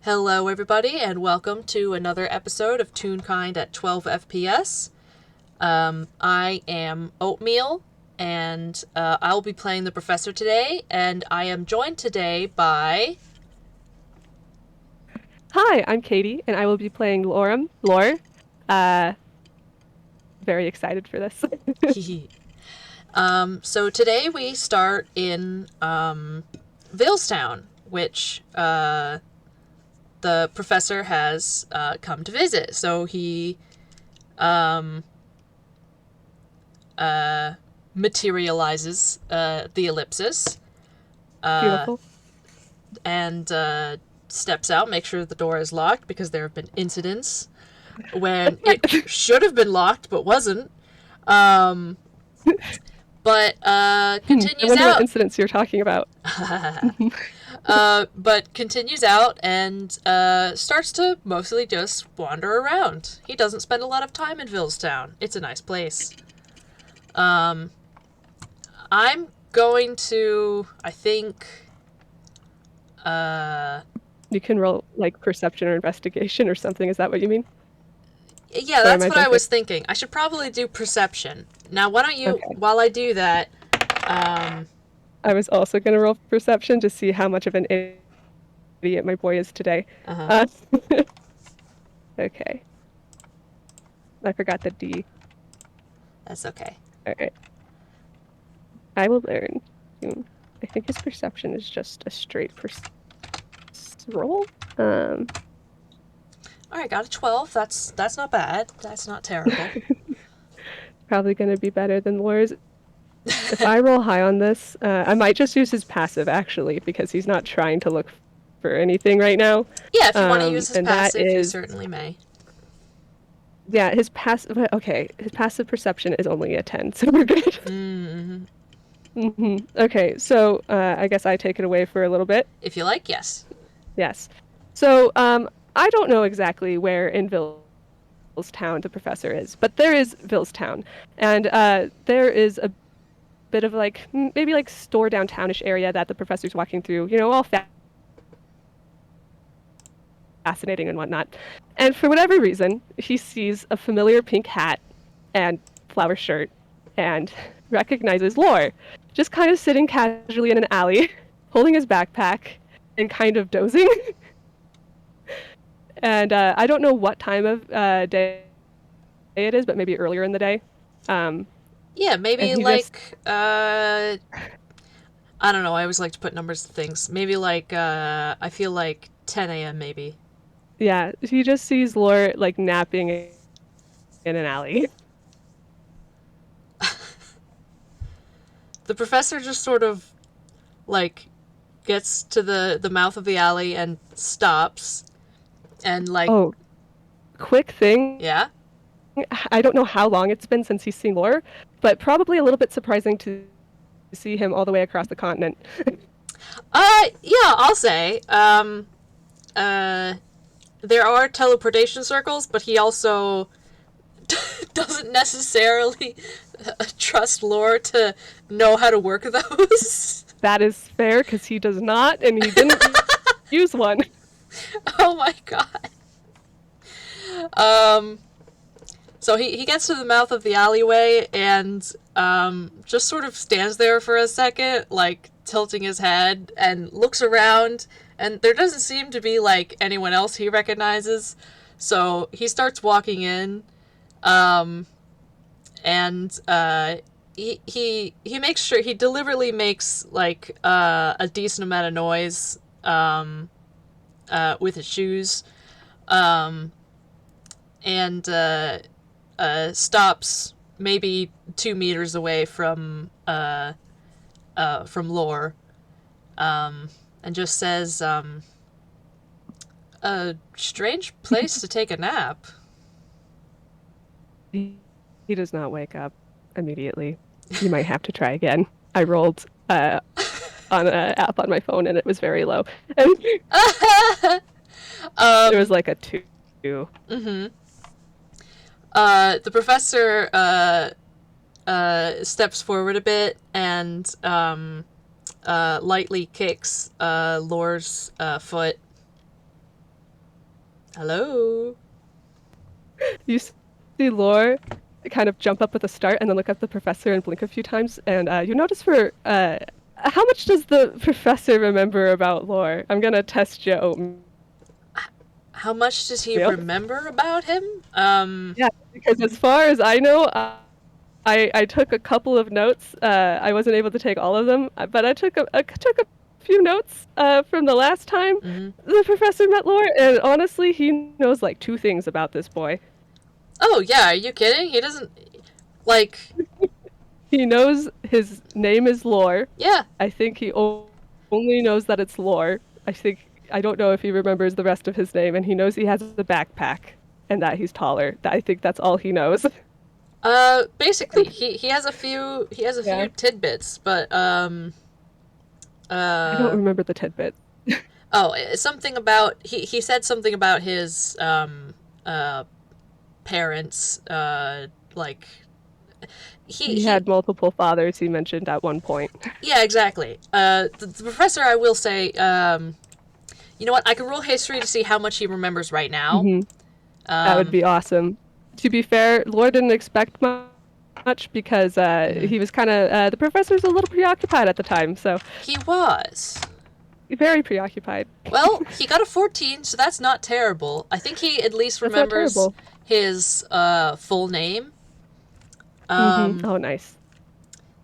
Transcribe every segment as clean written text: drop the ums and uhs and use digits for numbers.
Hello, everybody, and welcome to another episode of Toonkind at 12 FPS. I am Oatmeal, and I'll be playing the professor today, and I am joined today by... Hi, I'm Katie, and I will be playing Lore. Uh, very excited for this. So today we start in Villestown, which the professor has come to visit. So he materializes the ellipsis Beautiful. and steps out, make sure the door is locked because there have been incidents when it should have been locked but wasn't. But I continues wonder what out. incidents you're talking about. But continues out and starts to mostly just wander around. He doesn't spend a lot of time in Villestown. It's a nice place. I'm going to, I think, You can roll like perception or investigation or something. Is that what you mean? yeah, Or am that's I what I jumping? was thinking. I should probably do perception. Now, why don't you, Okay. while I do that, um, I was also going to roll perception to see how much of an idiot my boy is today. uh-huh. Uh, okay. I forgot the D. That's okay. All right. I will learn. I think his perception is just a straight roll. All right, got a 12. That's not bad. That's not terrible. Probably going to be better than Lore's. If I roll high on this, I might just use his passive actually, because he's not trying to look for anything right now. Yeah, if you want to use his And that passive, you is, certainly may. yeah, his passive. Okay, his passive perception is only a 10, so we're good. Mm-hmm. Okay, so I guess I take it away for a little bit. If you like, yes. Yes. So I don't know exactly where in Villestown the professor is, but there is Villestown, and there is a bit of like maybe like store downtownish area that the professor's walking through. You know, all fascinating and whatnot. And for whatever reason, he sees a familiar pink hat and flower shirt and recognizes Lore, just kind of sitting casually in an alley, holding his backpack and kind of dozing. And I don't know what time of day it is, but maybe earlier in the day. Yeah, And maybe he just, like I don't know. I always like to put numbers to things. Maybe like I feel like 10 a.m. maybe. yeah, he just sees Lore like napping in an alley. The professor just sort of like gets to the mouth of the alley and stops and like Oh, quick thing. yeah. I don't know how long it's been since he's seen Lore, but probably a little bit surprising to see him all the way across the continent. Yeah, I'll say. Uh there are teleportation circles, but he also doesn't necessarily trust Lore to know how to work those. That is fair because he does not, and he didn't use one. Oh my god. Um, so he gets to the mouth of the alleyway and just sort of stands there for a second, like tilting his head, and looks around, and there doesn't seem to be like anyone else he recognizes. So he starts walking in, um, and he makes sure he deliberately makes like a decent amount of noise with his shoes, um, and stops maybe 2 meters away from Lore, and just says, "A strange place to take a nap." He does not wake up immediately. You might have to try again. I rolled on an app on my phone and it was very low. And there was um, like a 2. mm-hmm. The professor steps forward a bit and lightly kicks Lore's foot. Hello? You see Lore kind of jump up with a start and then look at the professor and blink a few times, and you notice how much does the professor remember about Lore? I'm gonna test you, Oatmeal. How much does he remember about him? Yeah, because as far as I know, I took a couple of notes. I wasn't able to take all of them, but I took a few notes from the last time the professor met Lore, and honestly, he knows like 2 things about this boy. Oh, yeah, are you kidding? He doesn't, like... He knows his name is Lore. Yeah. I think he only knows that it's Lore. I don't know if he remembers the rest of his name, and he knows he has a backpack and that he's taller. I think that's all he knows. Basically, he has a few few tidbits, but I don't remember the tidbit. Oh, something about he said something about his parents, like he had multiple fathers, he mentioned at one point. Yeah, exactly. The professor, I will say, you know what? I can roll history to see how much he remembers right now. That would be awesome. To be fair, Lore didn't expect much because he was kind of the professor's a little preoccupied at the time, so he was very preoccupied. Well, he got a 14, so that's not terrible. I think he at least remembers his full name. Oh, nice.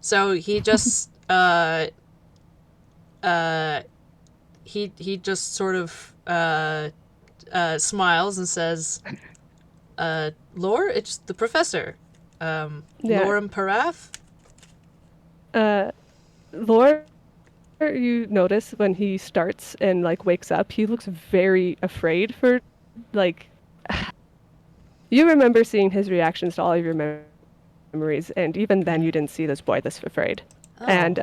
So he just he just sort of smiles and says, Lore, it's the professor. Lore Paraph. Lore, you notice when he starts and like wakes up, he looks very afraid for like you remember seeing his reactions to all of your memories, and even then you didn't see this boy this afraid. Oh. And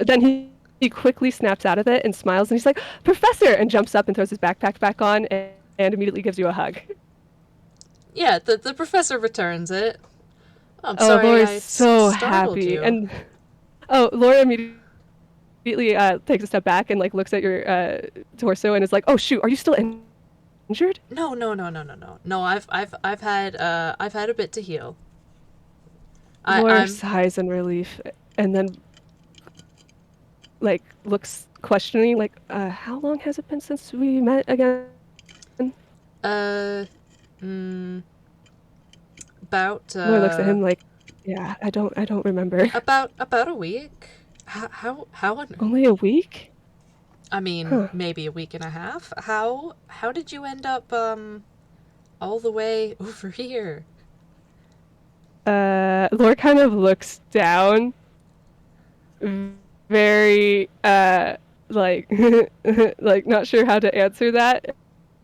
then he quickly snaps out of it and smiles, and he's like, Professor, and jumps up and throws his backpack back on and immediately gives you a hug. Yeah, the professor returns it. Oh, I'm sorry, Lore's so happy. You. And Lore immediately takes a step back and like looks at your torso and is like, "Oh shoot, are you still injured?" No. No, I've had a bit to heal. Lore sighs in relief and then like looks questioning, like, how long has it been since we met again? About Lore looks at him like, yeah, I don't remember. About a week. How Only a week? I mean, maybe a week and a half. How did you end up all the way over here? Lore kind of looks down, very like like not sure how to answer that,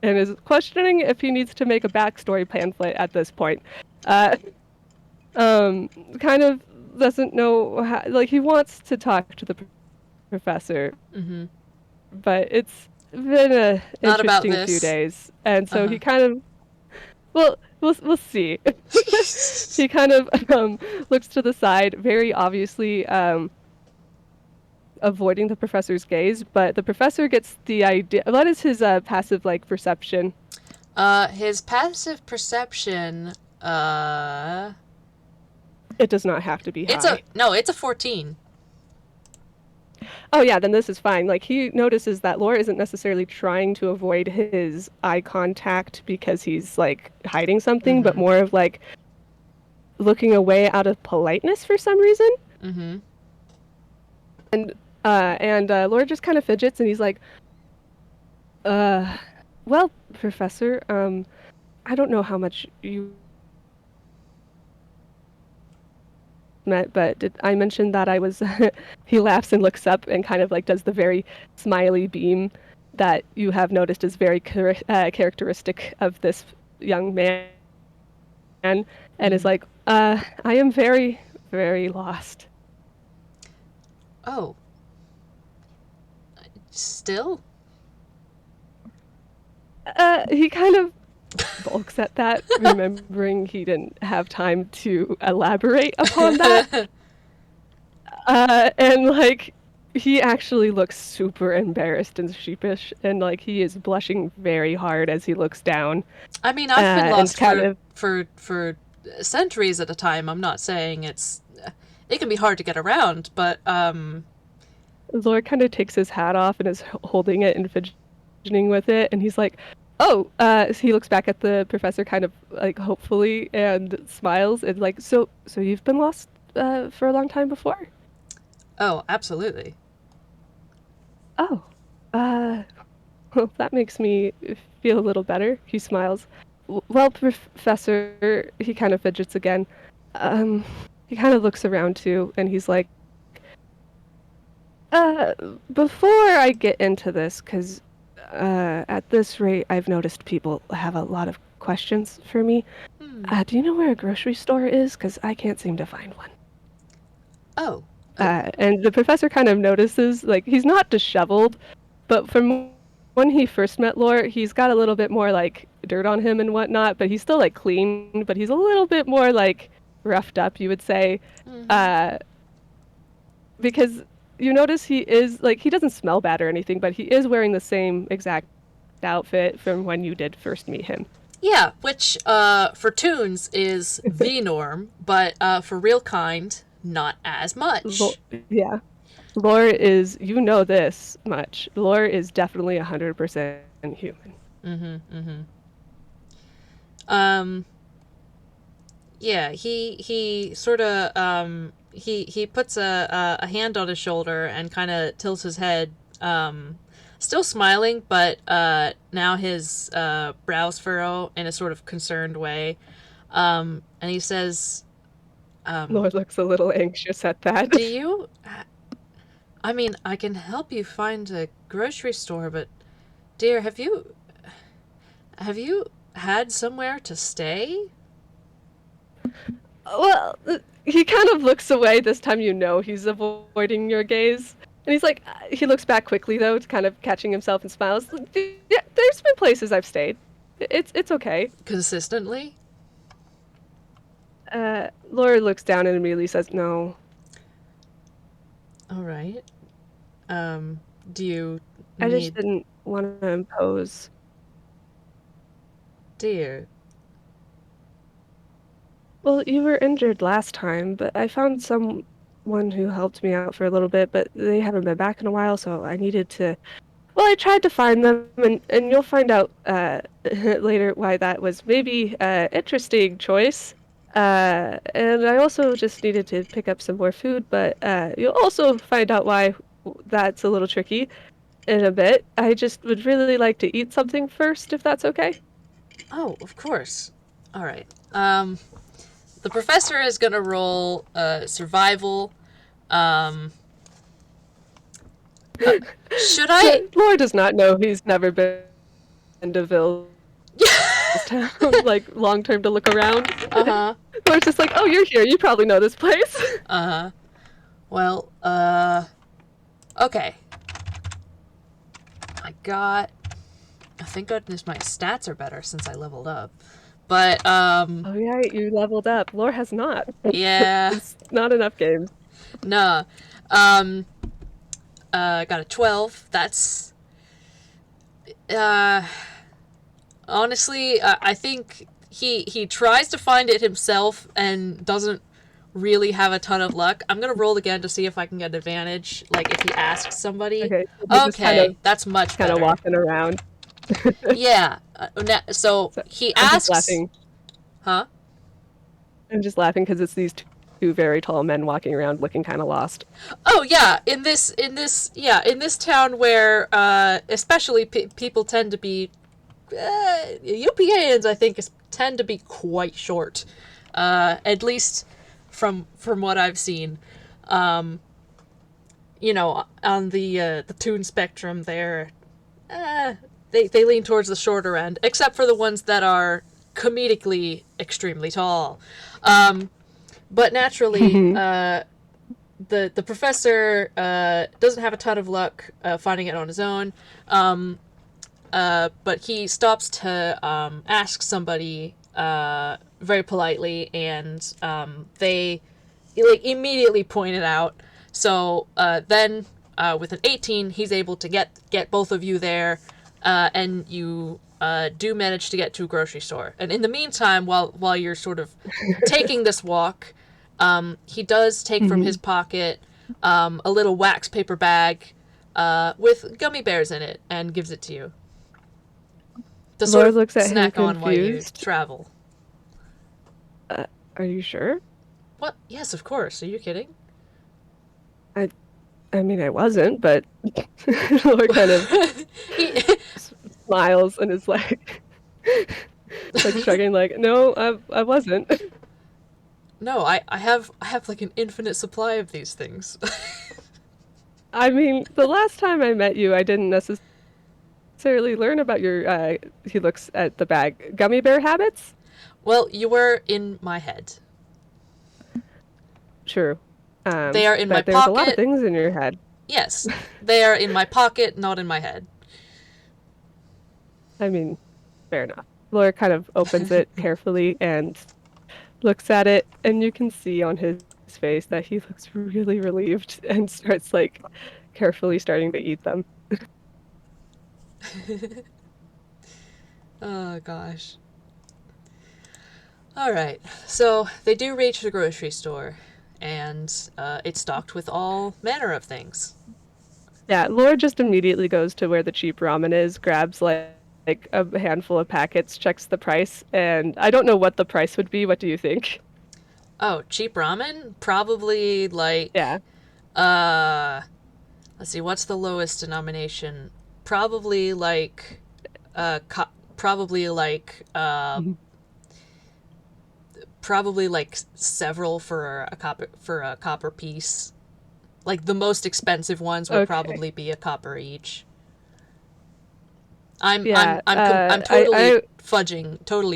and is questioning if he needs to make a backstory pamphlet at this point. Kind of doesn't know how, like he wants to talk to the professor, but it's been a interesting few days, and so he kind of we'll see. He kind of looks to the side, very obviously avoiding the professor's gaze, but the professor gets the idea. What is his passive like perception? His passive perception. It does not have to be high. It's a 14. Oh yeah, then this is fine. Like he notices that Lore isn't necessarily trying to avoid his eye contact because he's like hiding something, but more of like looking away out of politeness for some reason. And Lore just kind of fidgets and he's like, well, Professor, I don't know how much you met, but did I mention that I was he laughs and looks up and kind of like does the very smiley beam that you have noticed is very characteristic of this young man, and is like, I am very, very lost. Oh. Still? He kind of balks at that, remembering he didn't have time to elaborate upon that. And like he actually looks super embarrassed and sheepish, and like he is blushing very hard as he looks down, I mean, I've been and lost kind for of centuries at a time. I'm not saying it can be hard to get around, but Lore kind of takes his hat off and is holding it and fidgeting with it, and he's like, "Oh," so he looks back at the professor, kind of like hopefully, and smiles, and like, "So you've been lost for a long time before?" oh, absolutely. Oh, uh, well, that makes me feel a little better. He smiles. Well, Professor, he kind of fidgets again. Um, he kind of looks around too, and he's like, Uh, before I get into this, because at this rate, I've noticed people have a lot of questions for me. Hmm. Do you know where a grocery store is? Because I can't seem to find one. Oh, And the professor kind of notices, like, he's not disheveled, but from when he first met Lore, he's got a little bit more, like, dirt on him and whatnot, but he's still, like, clean, but he's a little bit more, like, roughed up, you would say. mm-hmm. Uh, because you notice he is like he doesn't smell bad or anything, but he is wearing the same exact outfit from when you did first meet him. Yeah, which for Toons is the norm, but for Real Kind, not as much. Yeah, Lore is you know this much. Lore is definitely 100% human. Mm-hmm. Mm-hmm. Um. Yeah, he sort of he puts a hand on his shoulder and kind of tilts his head, still smiling, but now his brows furrow in a sort of concerned way, and he says, Lore looks a little anxious at that. "Do you? I mean, I can help you find a grocery store, but dear, have you had somewhere to stay?" Well, he kind of looks away. This time you know he's avoiding your gaze. And he's like, he looks back quickly though, to kind of catching himself and smiles. Yeah, there's been places I've stayed. It's okay. Consistently? Laura looks down and immediately says, "No, All right. Do you I just need didn't want to impose." dear? Well, you were injured last time, but I found someone who helped me out for a little bit, but they haven't been back in a while, so I needed to. Well, I tried to find them, and you'll find out later why that was maybe an interesting choice. And I also just needed to pick up some more food, but you'll also find out why that's a little tricky in a bit. I just would really like to eat something first, if that's okay. Oh, of course. All right. The professor is gonna roll survival. Um, should I? Laura does not know he's never been to Villestown, like long term to look around. Uh-huh. Laura's just like, "Oh, you're here. You probably know this place." Uh-huh. Well, okay. Thank goodness my stats are better since I leveled up. But, Oh yeah, you leveled up. Laura has not. yeah, It's not enough games. nah. Um, got a 12. That's, uh, honestly, I think he tries to find it himself and doesn't really have a ton of luck. I'm gonna roll again to see if I can get advantage, like if he asks somebody. Okay, so he's just Okay, that's much kind of better. walking around. Yeah. So he I'm just asks, laughing. huh? I'm just laughing because it's these two very tall men walking around looking kind of lost. Oh yeah, in this town where especially people tend to be UPAns, I think tend to be quite short, at least from what I've seen. You know, on the toon spectrum, they lean towards the shorter end, except for the ones that are comedically extremely tall. But naturally, the professor doesn't have a ton of luck finding it on his own. But he stops to ask somebody very politely, and they like immediately point it out. So then with an 18, he's able to get both of you there, and you do manage to get to a grocery store. And in the meantime, while you're sort of taking this walk, he does take from his pocket a little wax paper bag with gummy bears in it and gives it to you. To sort Lore of looks at snack him on while you confused. travel. Are you sure? What? Yes, of course. Are you kidding? I mean, I wasn't, but Lore kind of smiles and is like, like shrugging, like, no, I wasn't. No, I have like an infinite supply of these things. I mean, the last time I met you, I didn't necessarily learn about your, he looks at the bag, gummy bear habits? Well, you were in my head. True. They are in my but there's a lot of pocket. things in your head. Yes, they are in my pocket, not in my head. I mean, fair enough. Lore kind of opens it carefully and looks at it, and you can see on his face that he looks really relieved and starts like carefully starting to eat them. Oh gosh. All right, so they do reach the grocery store, and it's stocked with all manner of things. Yeah, Lore just immediately goes to where the cheap ramen is, grabs like a handful of packets, checks the price, and I don't know what the price would be. What do you think? Oh, cheap ramen? Probably like Yeah. let's see, what's the lowest denomination? Probably like probably like Mhm. probably like several for a copper piece. Like the most expensive ones would Okay. probably be a copper each. I'm Yeah. I'm totally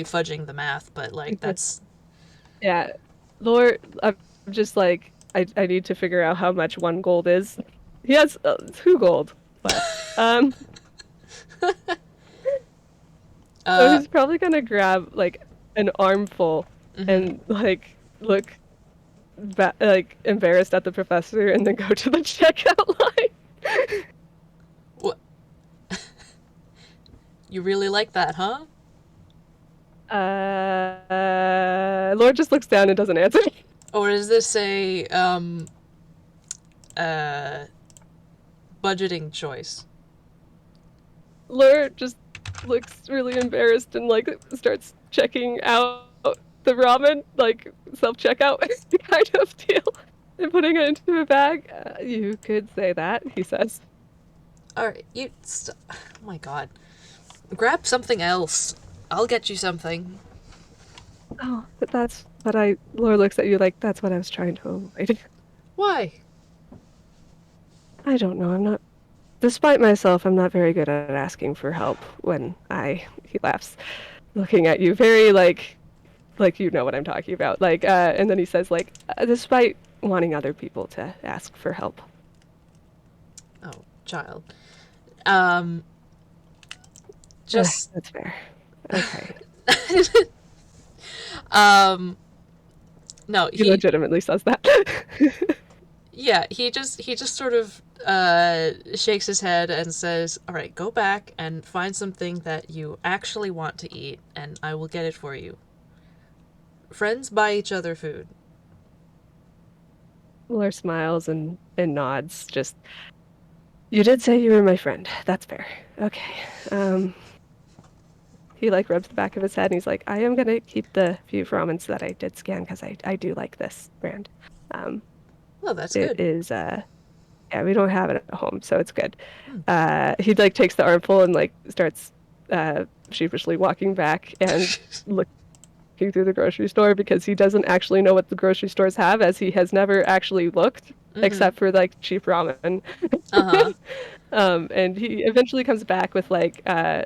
fudging the math, but like that's Yeah. Lore, I'm just like I need to figure out how much 1 gold is. He has 2 gold left. So he's probably gonna grab like an armful and like look like embarrassed at the professor and then go to the checkout line. what you really like that, huh? Lord just looks down and doesn't answer. Or is this a uh budgeting choice? Lord just looks really embarrassed and like starts checking out the ramen, like self-checkout kind of deal, and putting it into a bag. You could say that, he says. All right, oh my god. Grab something else. I'll get you something. Oh, but that's what Lord looks at you like, that's what I was trying to avoid. Why? I don't know, I'm not, despite myself, I'm not very good at asking for help when he laughs, looking at you very like you know what I'm talking about. Like, and then he says like, despite wanting other people to ask for help. Oh, child. Just That's fair. Okay. no, He legitimately says that. yeah, he just sort of shakes his head and says, "All right, go back and find something that you actually want to eat, and I will get it for you." Friends buy each other food. Lore smiles and nods. Just, you did say you were my friend. That's fair. Okay. He like rubs the back of his head and he's like, I am gonna keep the few ramens that I did scan because I do like this brand. Well, that's It good. is yeah, we don't have it at home, so it's good. He like takes the armful and like starts sheepishly walking back and looking through the grocery store because he doesn't actually know what the grocery stores have, as he has never actually looked except for like cheap ramen. And he eventually comes back with like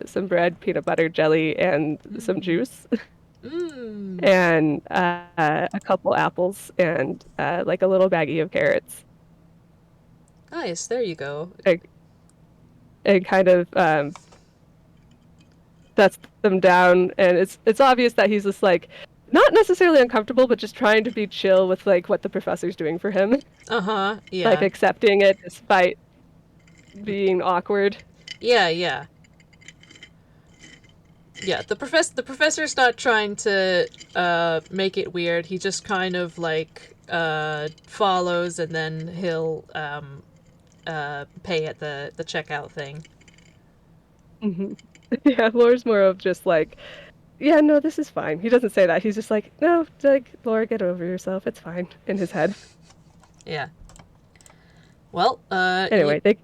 some bread, peanut butter, jelly, and some juice, and a couple apples, and like a little baggie of carrots. Nice. There you go. And kind of sets them down, and it's obvious that he's just like not necessarily uncomfortable, but just trying to be chill with like what the professor's doing for him. Yeah. Like accepting it despite being awkward. Yeah, yeah. Yeah, the professor's not trying to make it weird. He just kind of like follows, and then he'll pay at the checkout thing. Hmm. Yeah, Lore's more of just like, yeah, no, this is fine. He doesn't say that. He's just like, no, like, Laura, get over yourself. It's fine in his head. Yeah. Well, Anyway, they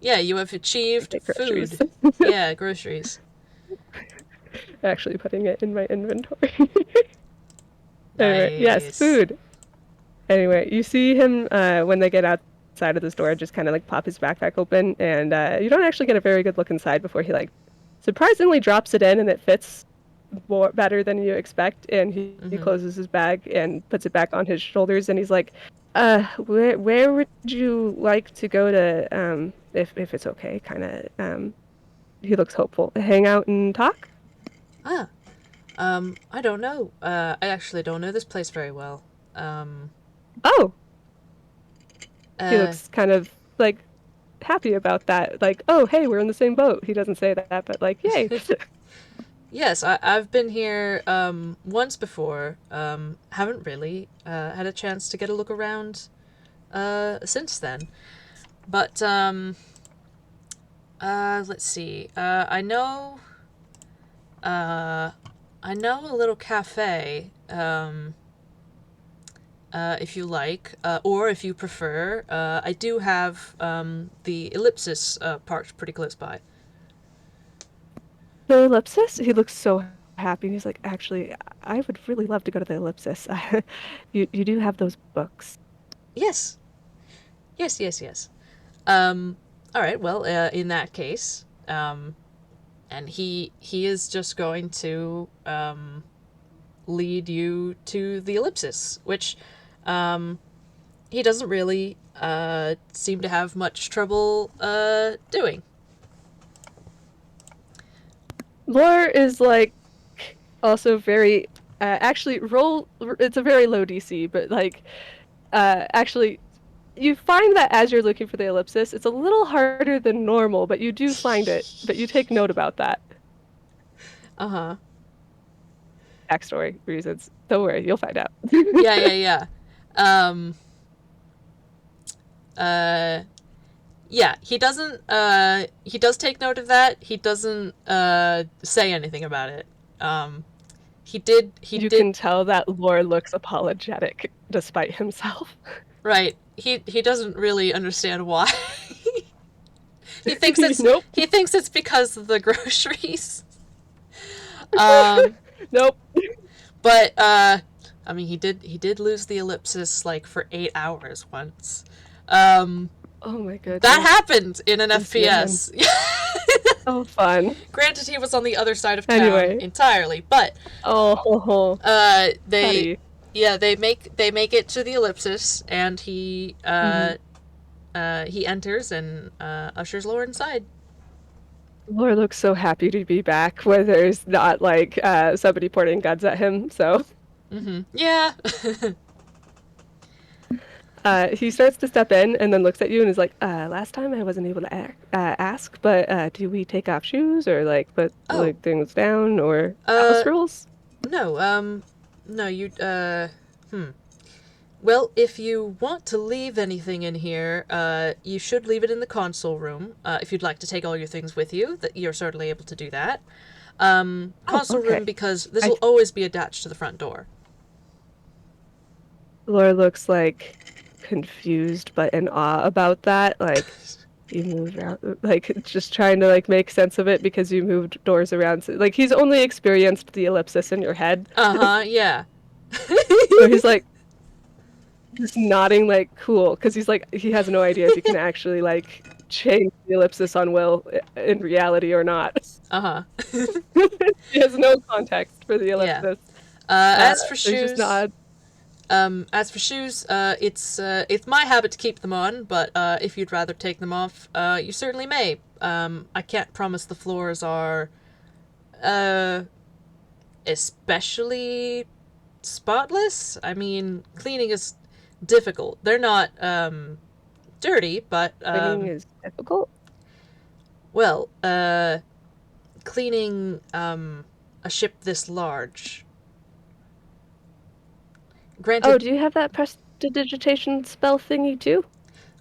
yeah, you have achieved get groceries. food. Yeah, groceries. Actually putting it in my inventory. Anyway, yes, Nice. food. Anyway, you see him when they get outside of the store, just kind of like pop his backpack open, and you don't actually get a very good look inside before he like surprisingly drops it in, and it fits better than you expect. And he Mm-hmm. closes his bag and puts it back on his shoulders, and he's like, where would you like to go to, if it's okay, kind of, he looks hopeful. Hang out and talk? Ah, I don't know. I actually don't know this place very well. Um, Oh, he uh, looks kind of like happy about that. Like, oh, hey, we're in the same boat. He doesn't say that, but like, yay. yes, I've been here once before. Haven't really had a chance to get a look around since then. But let's see. I know a little cafe. If you like, or if you prefer, I do have the ellipsis parked pretty close by. The ellipsis? He looks so happy. He's like, actually, I would really love to go to the ellipsis. You do have those books. Yes, yes. Um, all right. Well, in that case, and he is just going to lead you to the ellipsis, which he doesn't really seem to have much trouble doing. Lore is like also very actually roll. It's a very low DC, but like actually you find that as you're looking for the ellipsis, it's a little harder than normal, but you do find it. But you take note about that. Uh huh. Backstory reasons. Don't worry, you'll find out. Yeah. Um. Uh. Yeah. He doesn't. He does take note of that. He doesn't. Say anything about it. He did. He You did. can tell that Lore looks apologetic despite himself. Right. He doesn't really understand why. he thinks it's Nope. he thinks it's because of the groceries. Um. Nope. But I mean, he did lose the ellipsis like for 8 hours once. Um, Oh my that goodness. happened in an This man. FPS. So fun. Granted, he was on the other side of town Anyway. entirely, but Oh, they Teddy. yeah they make it to the ellipsis, and he enters and ushers Laura inside. Lore looks so happy to be back where there's not like somebody pointing guns at him. So Mm-hmm. Yeah. he starts to step in and then looks at you and is like, last time I wasn't able to ask, but do we take off shoes or like put Oh. like things down or Uh. house rules? No. No. You. Hmm. Well, if you want to leave anything in here, you should leave it in the console room. If you'd like to take all your things with you, that you're certainly able to do that. Oh, Console okay. room, because this I will always be attached to the front door. Lore looks like confused but in awe about that. Like you moved around, like just trying to like make sense of it because you moved doors around. So, like he's only experienced the ellipsis in your head, Uh-huh, yeah. so he's like just nodding like cool because he's like he has no idea if he can actually like change the ellipsis on will in reality or not. Uh-huh. He has no context for the Yeah. ellipsis. As for So he just shoes, nods. it's my habit to keep them on, but if you'd rather take them off, you certainly may. I can't promise the floors are uh especially spotless. I mean, cleaning is difficult. They're not dirty, but Cleaning is difficult? Well, cleaning a ship this large. Oh, Granted, do you have that prestidigitation spell thingy too?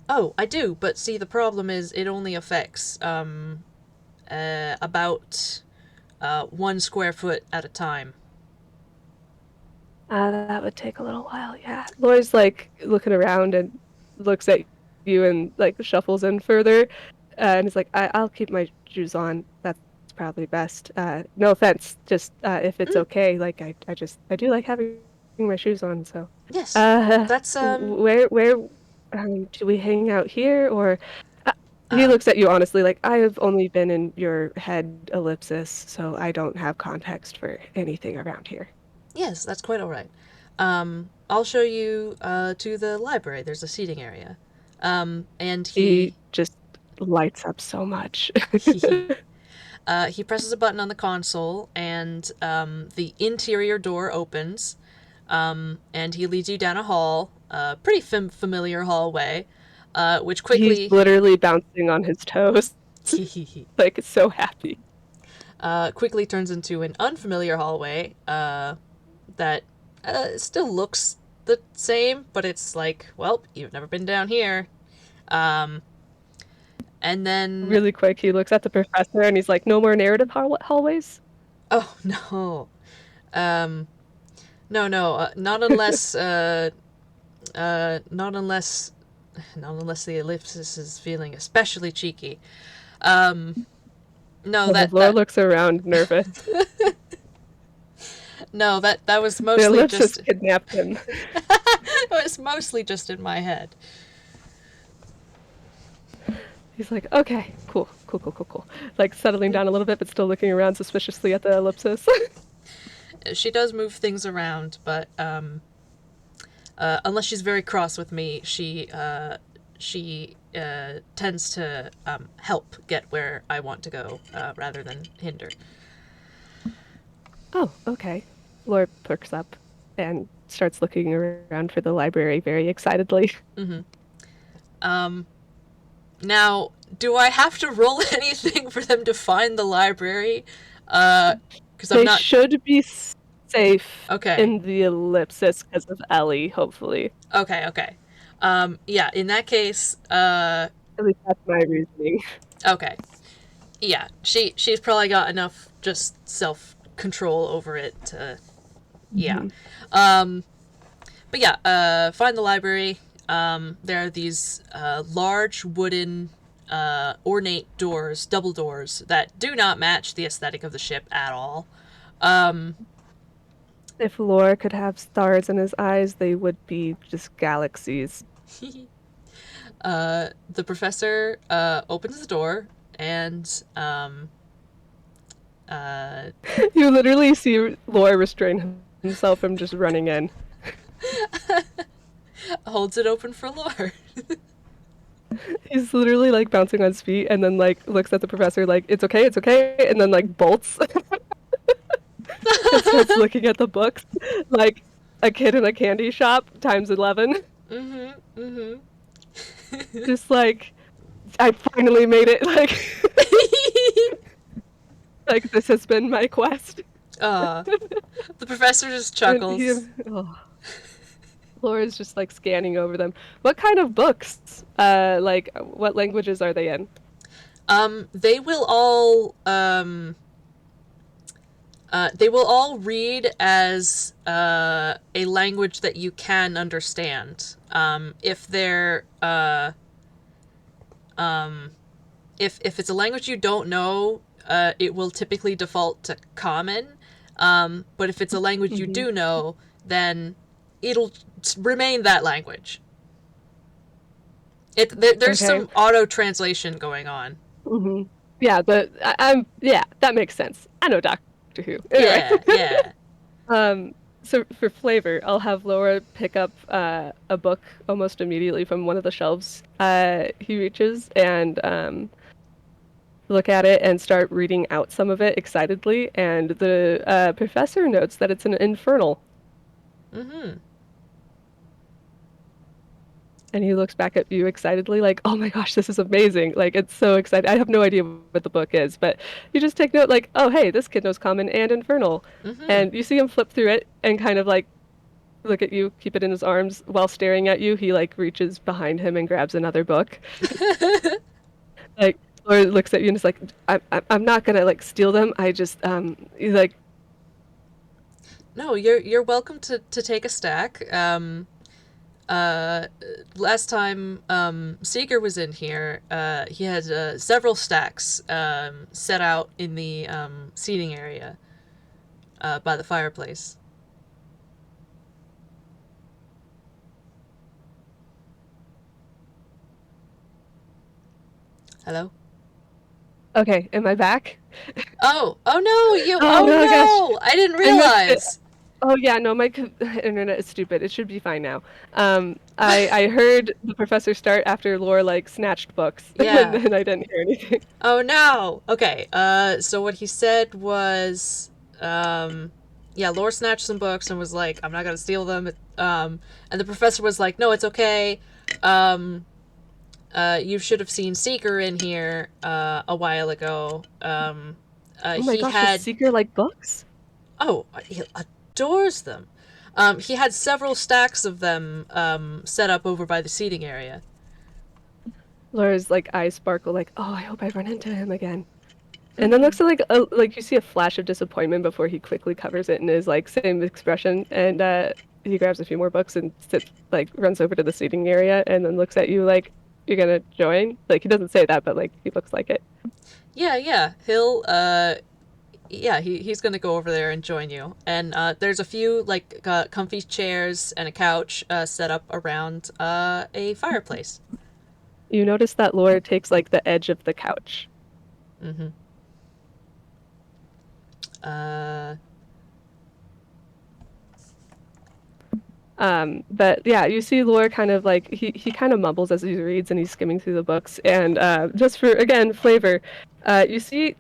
oh, I do, but see, the problem is it only affects about 1 square foot at a time. That would take a little while, yeah. Laura's like looking around and looks at you and like shuffles in further, and is like, I'll keep my shoes on. That's probably best. No offense, just if it's Mm, okay. Like I do like having my shoes on. So, yes, uh, that's where do we hang out here or? Uh, he uh looks at you honestly, like I have only been in your head ellipsis, so I don't have context for anything around here. yes, that's quite all right. I'll show you to the library. There's a seating area. And He just lights up so much. he presses a button on the console, and the interior door opens, and he leads you down a hall, pretty familiar hallway, which He's quickly literally bouncing on his toes, like so happy. quickly turns into an unfamiliar hallway that still looks the same, but it's like, well, you've never been down here. Um, and then, Really quick, he looks at the professor and he's like, "No more narrative hallways." oh no, um, no, not unless, not unless, not unless the ellipsis is feeling especially cheeky. Um, no, Laura looks around, nervous. no, that was The mostly ellipsis just, kidnapped him. it was mostly just in my head. He's like, "Okay, cool." Like settling down a little bit, but still looking around suspiciously at the ellipsis. She does move things around, but unless she's very cross with me, she tends to help get where I want to go rather than hinder. Oh, okay. Laura perks up and starts looking around for the library very excitedly. Mm-hmm. Um, Now, do I have to roll anything for them to find the library? Because I'm They not. should be safe Okay. in the ellipsis because of Ellie, hopefully. Okay. Okay. Yeah. In that case, At least that's my reasoning. okay. Yeah. She's probably got enough just self control over it to. Yeah. Mhm. Um. But yeah. Find the library. There are these large wooden ornate doors, double doors, that do not match the aesthetic of the ship at all. Um, If Lore could have stars in his eyes, they would be just galaxies. the professor opens the door and uh, You literally see Lore restrain himself from just running in. holds it open for Lore. He's literally like bouncing on his feet and then like looks at the professor like, it's okay, and then like bolts and starts looking at the books like a kid in a candy shop times 11. Mm-hmm. Mm-hmm. Just like, I finally made it. Like this has been my quest. uh, the professor just And chuckles. oh, Laura's just like scanning over them. What kind of books? Like what languages are they in? They will all they will all read as a language that you can understand. If they're if it's a language you don't know, it will typically default to common. But if it's a language you Hmm. do know, then it'll remain that language. There's Okay. some auto translation going on. Hmm. Yeah, but I'm yeah, that makes sense. I know Doctor Who. Anyway. Yeah, yeah. Um, so for flavor, I'll have Laura pick up a book almost immediately from one of the shelves he reaches and look at it and start reading out some of it excitedly. And the professor notes that it's an infernal. Mm-hmm. And he looks back at you excitedly, like, "Oh my gosh, this is amazing! Like, it's so exciting. I have no idea what the book is, but you just take note, like, oh hey, this kid knows Common and Infernal." Mm-hmm. And you see him flip through it and kind of like look at you, keep it in his arms while staring at you. He like reaches behind him and grabs another book. Like, or looks at you and is like, I'm not gonna like steal them. I just he's like, No, you're welcome to take a stack. Uh, Last time Seeger was in here, he had several stacks set out in the seating area by the fireplace. Hello? okay, am I back? Oh no, Oh oh no, gosh, no, I didn't I missed it. realize. Oh yeah, no, my internet is stupid. It should be fine now. I heard the professor start after Laura like snatched books, and Yeah. then I didn't hear anything. Oh no. Okay. So what he said was, yeah, Lore snatched some books and was like, "I'm not gonna steal them." And the professor was like, "No, it's okay. Um, you should have seen Seeker in here a while ago. Oh my He gosh, does had Seeker like books? oh, he adores them. He had several stacks of them set up over by the seating area." Laura's like eyes sparkle, like, oh, I hope I run into him again. And then looks like you see a flash of disappointment before he quickly covers it in his like same expression, and he grabs a few more books and sits like runs over to the seating area, and then looks at you like you're gonna join. Like he doesn't say that, but like he looks like it. Yeah, yeah. He'll yeah, he's gonna go over there and join you. And there's a few like comfy chairs and a couch set up around a fireplace. You notice that Laura takes like the edge of the couch. Mm-hmm. Uh, But yeah, you see Laura kind of like he kind of mumbles as he reads and he's skimming through the books. And just for again flavor, you see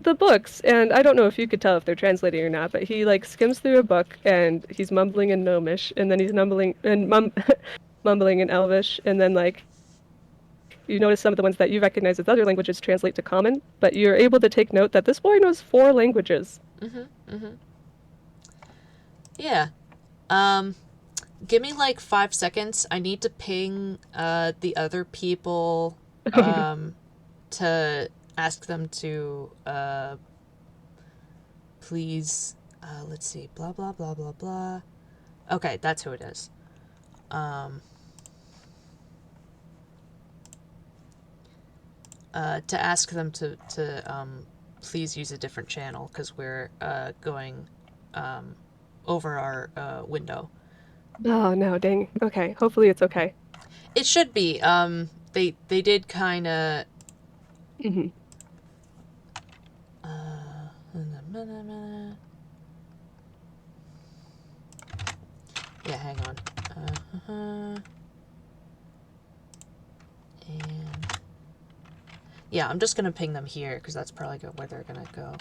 the books, and I don't know if you could tell if they're translating or not, but he like skims through a book and he's mumbling in Gnomish, and then he's mumbling and mumbling in Elvish, and then like you notice some of the ones that you recognize as other languages translate to Common, but you're able to take note that this boy knows 4 languages. mm-hmm. Mm-hmm. Yeah. Um, Give me like 5 seconds. I need to ping the other people to ask them to please let's see, blah blah blah blah blah. Okay, that's who it is. Um, to ask them to please use a different channel because we're going over our window. Oh no, dang. Okay, hopefully it's okay. It should be. They did kind of. Hmm. Yeah, hang on. And yeah, I'm just gonna ping them here because that's probably where they're gonna go.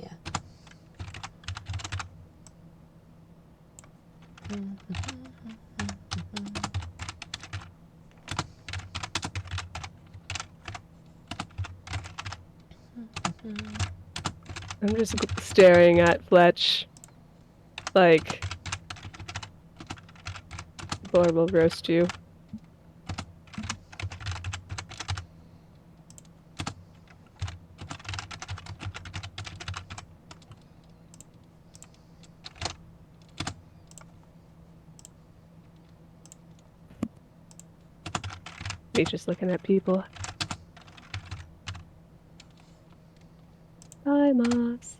Yeah. I'm just staring at Fletch like Laura will roast you. He's just looking at people. Hi, Moss.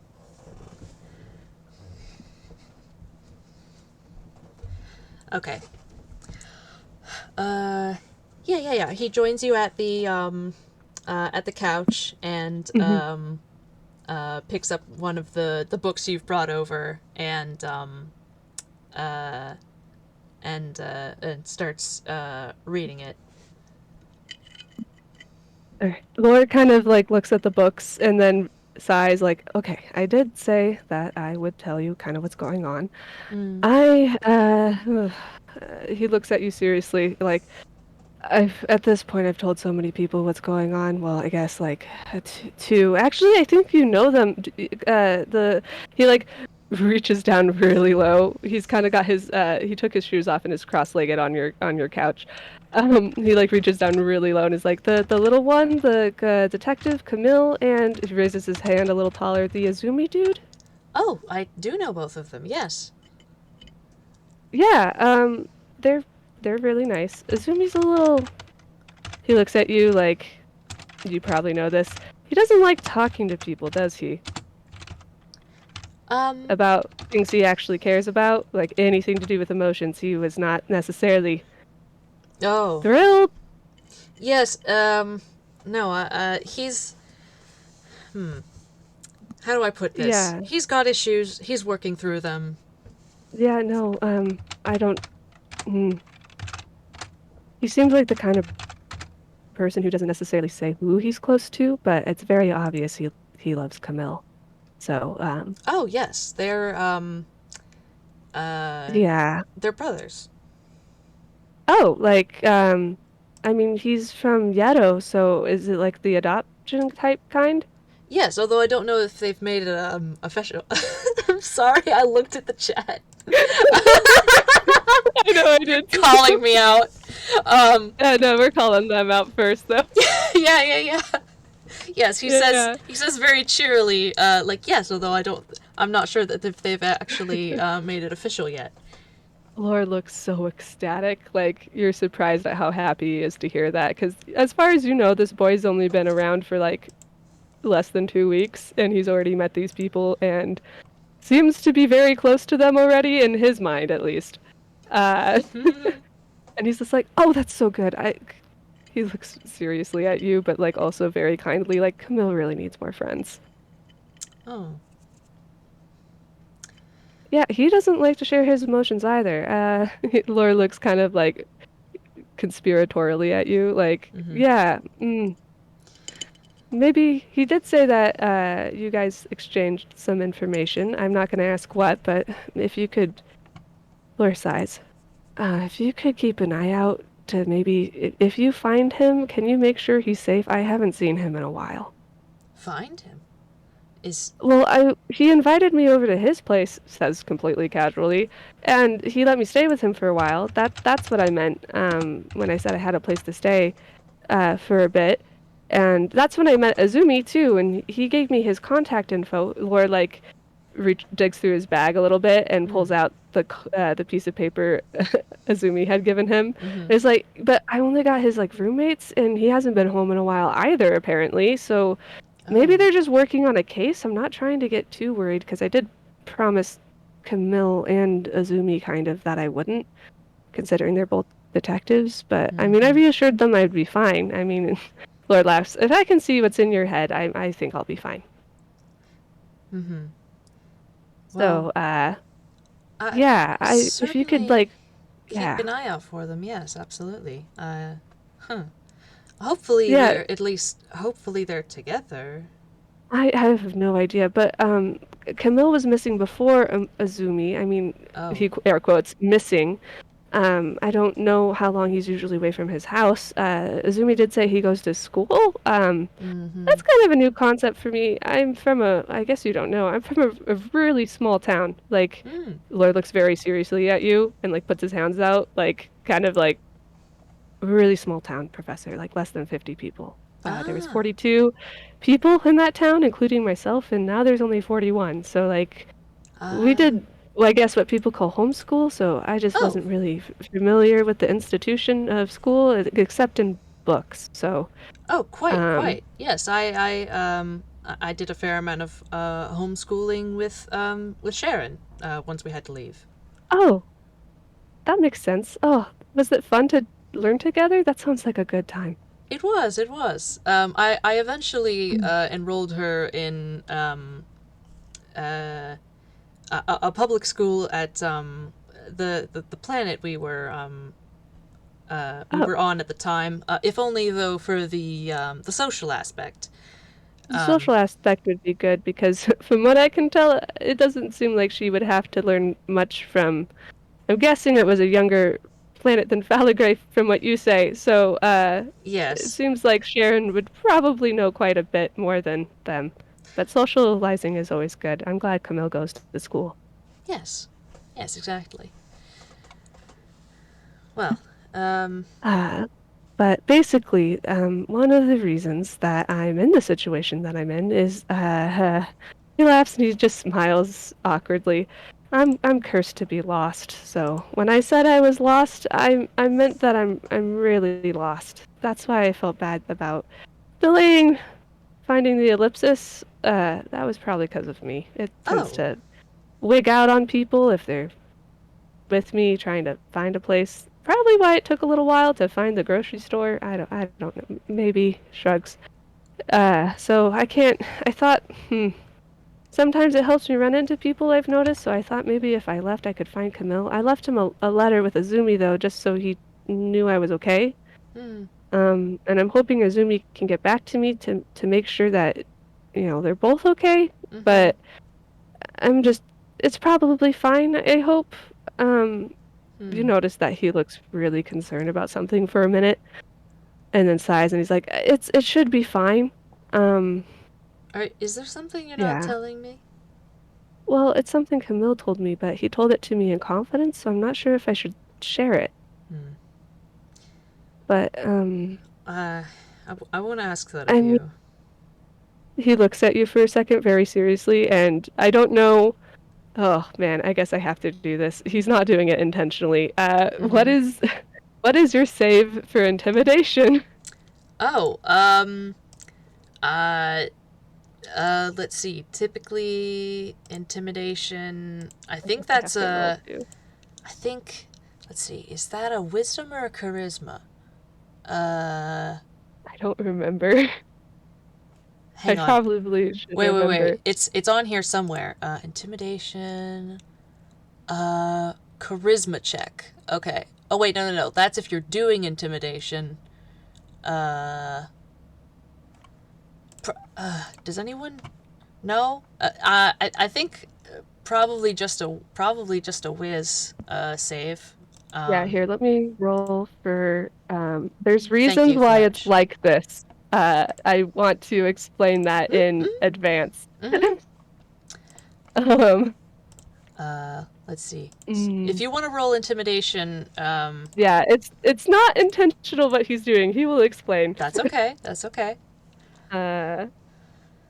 Okay. Yeah. He joins you at the couch and picks up one of the books you've brought over and starts reading it. Laura kind of like looks at the books and then sighs, like, okay, I did say that I would tell you kind of what's going on. Mm. He looks at you seriously, like, at this point, I've told so many people what's going on. Well, I guess like two. Actually, I think you know them. He like reaches down really low. He's kind of got his he took his shoes off and is cross-legged on your couch. He like reaches down really low and is like the little one, the detective Camille, and he raises his hand a little taller. The Azumi dude. Oh, I do know both of them, yes. Yeah. They're they're really nice. Azumi's a little. He looks at you like you probably know this. He doesn't like talking to people, does he? Um, About things he actually cares about, like anything to do with emotions. He was not necessarily oh. thrilled. Yes, no, he's, how do I put this? Yeah, He's got issues, he's working through them. yeah, no, I don't. Mm. He seems like the kind of person who doesn't necessarily say who he's close to, but it's very obvious he loves Camille. So, Oh, yes, uh, yeah. they're brothers. Oh, like, I mean, he's from Yedo, so is it like the adoption type kind? Yes, although I don't know if they've made it, official. I'm sorry, I looked at the chat. I know I did. Calling me out. No, we're calling them out first, though. Yeah. Yes, Yeah. he says very cheerily, like, yes, although I'm not sure that if they've actually, made it official yet. Lore looks so ecstatic. Like, you're surprised at how happy he is to hear that. Because, as far as you know, this boy's only been around for like less than 2 weeks, and he's already met these people and seems to be very close to them already, in his mind at least. Uh, and he's just like, oh, that's so good. He looks seriously at you, but like also very kindly. Like, Camille really needs more friends. Oh. Yeah, he doesn't like to share his emotions either. Lore looks kind of like conspiratorially at you, like, Mm-hmm. yeah, maybe he did say that you guys exchanged some information. I'm not going to ask what, but if you could, Lore sighs, if you could keep an eye out to maybe, if you find him, can you make sure he's safe? I haven't seen him in a while. Find him? Is, Well, he invited me over to his place, says completely casually, and he let me stay with him for a while. That's what I meant when I said I had a place to stay for a bit. And that's when I met Azumi too, and he gave me his contact info. Lore like digs through his bag a little bit and pulls out the piece of paper Azumi had given him. It's like, but I only got his like roommates, and he hasn't been home in a while either, apparently. So maybe oh. they're just working on a case. I'm not trying to get too worried because I did promise Camille and Azumi kind of that I wouldn't, considering they're both detectives. But I mean, I reassured them I'd be fine. I mean, Lord laughs. If I can see what's in your head, I think I'll be fine. Mm-hmm. Well, So, I yeah, if you could certainly like, keep yeah, an eye out for them. Yes, absolutely. Huh. Hopefully yeah, hopefully they're together. I have no idea. But Camille was missing before Azumi. I mean, Oh. he air quotes missing. I don't know how long he's usually away from his house. Azumi did say he goes to school. Mm-hmm. That's kind of a new concept for me. I guess you don't know, I'm from a really small town. Like, Mm. Lord looks very seriously at you and like puts his hands out, like kind of like a really small town, professor, like less than 50 people. There was Ah. 42 people in that town, including myself, and now there's only 41. So like we Ah. did, well, I guess what people call homeschool, so I just Oh. wasn't really familiar with the institution of school except in books. So, Oh, quite, um, quite. Yes, I did a fair amount of homeschooling with Sharon once we had to leave. oh, that makes sense. Oh, was it fun to learn together? That sounds like a good time. It was, it was. I eventually Mm. enrolled her in a public school at the planet we Oh, were on at the time. If only though for the social aspect. The social aspect would be good because, from what I can tell, it doesn't seem like she would have to learn much from. I'm guessing it was a younger planet than Falagray, from what you say. So it Yes. seems like Sharon would probably know quite a bit more than them. But socializing is always good. I'm glad Camille goes to the school. Yes. Yes, exactly. Well, Uh, but basically, one of the reasons that I'm in the situation that I'm in is he laughs and he just smiles awkwardly. I'm cursed to be lost. So when I said I was lost, I meant that I'm really lost. That's why I felt bad about delaying finding the ellipsis. That was probably because of me. It tends oh. to wig out on people if they're with me trying to find a place. Probably why it took a little while to find the grocery store. I don't know. Maybe shrugs. So I can't. I thought, sometimes it helps me run into people I've noticed. So I thought maybe if I left, I could find Camille. I left him a letter with Azumi though, just so he knew I was okay. Hmm. And I'm hoping Azumi can get back to me to make sure that, they're both okay. Mm-hmm. But I'm just. It's probably fine. I hope. Um, You Hmm. notice that he looks really concerned about something for a minute and then sighs and he's like, it should be fine. Um, Is there something you're not yeah. telling me? Well, it's something Camille told me, but he told it to me in confidence, so I'm not sure if I should share it. Hmm. But, I won't ask that of I mean, you. he looks at you for a second very seriously, and I don't know. Oh man, I guess I have to do this. He's not doing it intentionally. What Mm-hmm. is, what is your save for intimidation? Oh, uh, let's see. Typically, intimidation. I I think guess I that's have to roll a. too. I think. Let's see. Is that a wisdom or a charisma? Uh, I don't remember. I hang on. probably should Wait. remember. It's on here somewhere. Intimidation. Charisma check. Okay. Oh wait, no. That's if you're doing intimidation. Uh, does anyone know? I think probably just a whiz save. Yeah, Um, here, let me roll for there's thank reasons you, why it's Fletch. like this. I want to explain that in Mm-hmm. advance. Mm-hmm. Um, Let's see. If mm, you want to roll intimidation, yeah, it's not intentional what he's doing. He will explain. that's okay. That's okay. Uh,